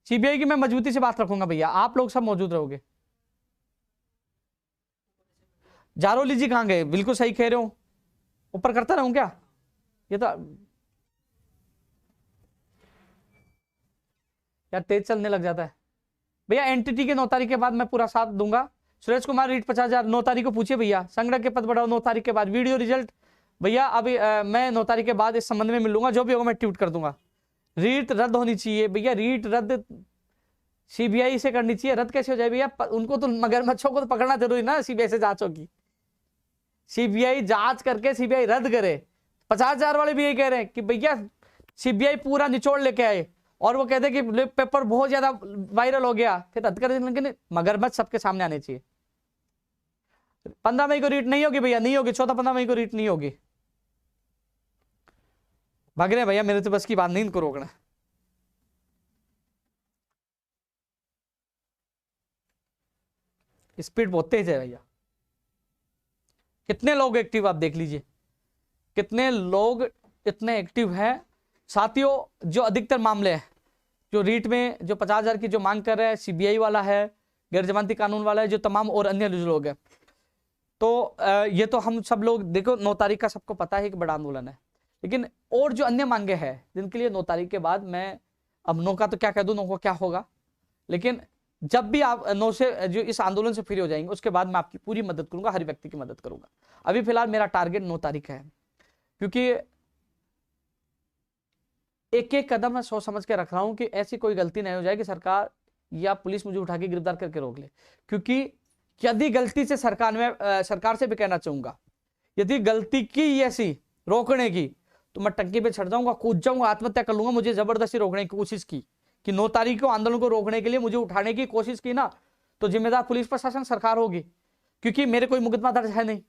सीबीआई की मैं मजबूती से बात रखूंगा भैया, आप लोग सब मौजूद रहोगे। जारोली जी कहां गए, बिल्कुल सही कह रहे हो, ऊपर करता रहूं क्या, ये तो यार तेज चलने लग जाता है भैया। एनटीटी के 9 तारीख के बाद मैं पूरा साथ दूंगा। सुरेश कुमार रीट 50,000 9 तारीख को पूछिए भैया, संगठन के पद बढ़ाओ 9 तारीख के बाद, वीडियो रिजल्ट भैया अभी मैं 9 तारीख के बाद इस संबंध में मिल लूंगा, जो भी होगा मैं ट्वीट कर दूंगा। रीट रद्द होनी चाहिए भैया, रीट रद्द सीबीआई से करनी चाहिए, रद्द कैसे हो जाए भैया, उनको तो मगरमच्छों को तो पकड़ना जरूरी ना, सीबीआई से जांच होगी, सीबीआई जांच करके सीबीआई रद्द करे। 50,000 वाले भी यही कह रहे हैं कि भैया सीबीआई पूरा निचोड़ लेके आए, और वो कहते हैं कि पेपर बहुत ज्यादा वायरल हो गया, फिर रद्द कर दें, लेकिन मगरमच्छ सबके सामने आने चाहिए। 15 मई को रीट नहीं होगी भैया, नहीं होगी, 14-15 मई को रीट नहीं होगी। भाग रहे भैया, मेरे तो बस की बात नहीं, इनको रोकना। स्पीड बहुत तेज है भैया, कितने लोग एक्टिव आप देख लीजिए, कितने लोग इतने एक्टिव हैं साथियों। जो अधिकतर मामले हैं जो रीट में जो 50,000 की जो मांग कर रहे हैं, सीबीआई वाला है, गैर जमानती कानून वाला है, जो तमाम और अन्य जो लोग हैं, तो ये तो हम सब लोग देखो 9 तारीख का सबको पता है कि बड़ा आंदोलन है, लेकिन और जो अन्य मांगे हैं जिनके लिए 9 तारीख के बाद, मैं अब 9 का तो क्या कह दूं, 9 को क्या होगा, लेकिन जब भी आप 9 से जो इस आंदोलन से फ्री हो जाएंगे उसके बाद मैं आपकी पूरी मदद करूंगा, हर व्यक्ति की मदद करूंगा। अभी फिलहाल मेरा टारगेट 9 तारीख है, क्योंकि एक एक कदम मैं सोच समझ के रख रहा हूं कि ऐसी कोई गलती नहीं हो जाए कि सरकार या पुलिस मुझे उठा के गिरफ्तार करके रोक ले। क्योंकि यदि गलती से सरकार से भी कहना चाहूंगा, यदि गलती की ऐसी रोकने की तो मैं टंकी पे चढ़ जाऊंगा, कूद जाऊंगा, आत्महत्या कर लूंगा। मुझे जबरदस्ती रोकने की कोशिश की कि 9 तारीख को आंदोलन को रोकने के लिए मुझे उठाने की कोशिश की ना, तो जिम्मेदार पुलिस प्रशासन सरकार होगी, क्योंकि मेरे कोई मुकदमा दर्ज है नहीं।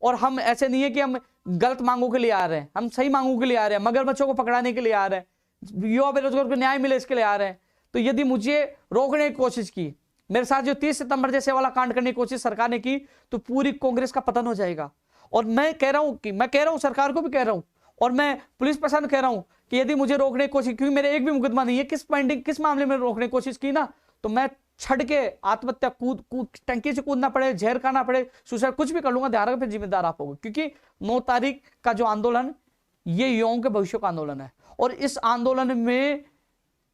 और हम ऐसे नहीं है कि हम गलत मांगों के लिए आ रहे हैं, हम सही मांगों के लिए आ रहे हैं, मगरमच्छों को पकड़ाने के लिए आ रहे हैं, युवा बेरोजगार को न्याय मिले इसके लिए आ रहे हैं। तो यदि मुझे रोकने की कोशिश की, मेरे साथ जो 30 सितंबर जैसे वाला कांड करने की कोशिश सरकार ने की, तो पूरी कांग्रेस का पतन हो जाएगा। और मैं कह रहा हूं सरकार को भी कह रहा हूं, और मैं पुलिस प्रशासन कह रहा हूं कि यदि मुझे रोकने की कोशिश, क्योंकि मेरे एक भी मुकदमा नहीं है, किस मामले में रोकने की कोशिश की ना, तो मैं छड़ के आत्महत्या कूद टंकी से कूदना पड़े, जहर खाना पड़े, सुसाइड कुछ भी कर लूंगा, ध्यान रखो, फिर जिम्मेदार आप होगे। क्योंकि 9 तारीख का जो आंदोलन, ये युवाओं के भविष्य का आंदोलन है, और इस आंदोलन में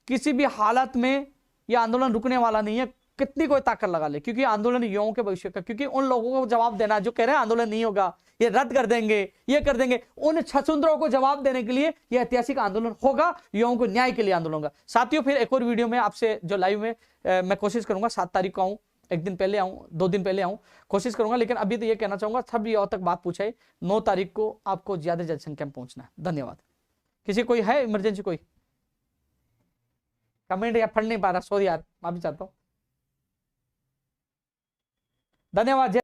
किसी भी हालत में यह आंदोलन रुकने वाला नहीं है, कितनी कोई ताकत लगा ले, क्योंकि आंदोलन युवाओं के भविष्य का। क्योंकि उन लोगों को जवाब देना जो कह रहे हैं आंदोलन नहीं होगा, ये रद्द कर देंगे, ये कर देंगे, उन छछूंदरों को जवाब देने के लिए यह ऐतिहासिक आंदोलन होगा, युवाओं को न्याय के लिए आंदोलन होगा। साथियों, फिर एक और वीडियो में आपसे जो लाइव में मैं कोशिश करूंगा 7 तारीख को आऊं, एक दिन पहले आऊं, 2 दिन पहले आऊं, कोशिश करूंगा। लेकिन अभी तो ये कहना चाहूंगा, सब युवाओं तक बात पूछाई, 9 तारीख को आपको ज्यादा जनसंख्या में पहुंचना है। धन्यवाद। किसी कोई है इमरजेंसी, कोई कमेंट या पढ़ नहीं पा रहा, सॉरी यार, माफी चाहता हूं। धन्यवाद।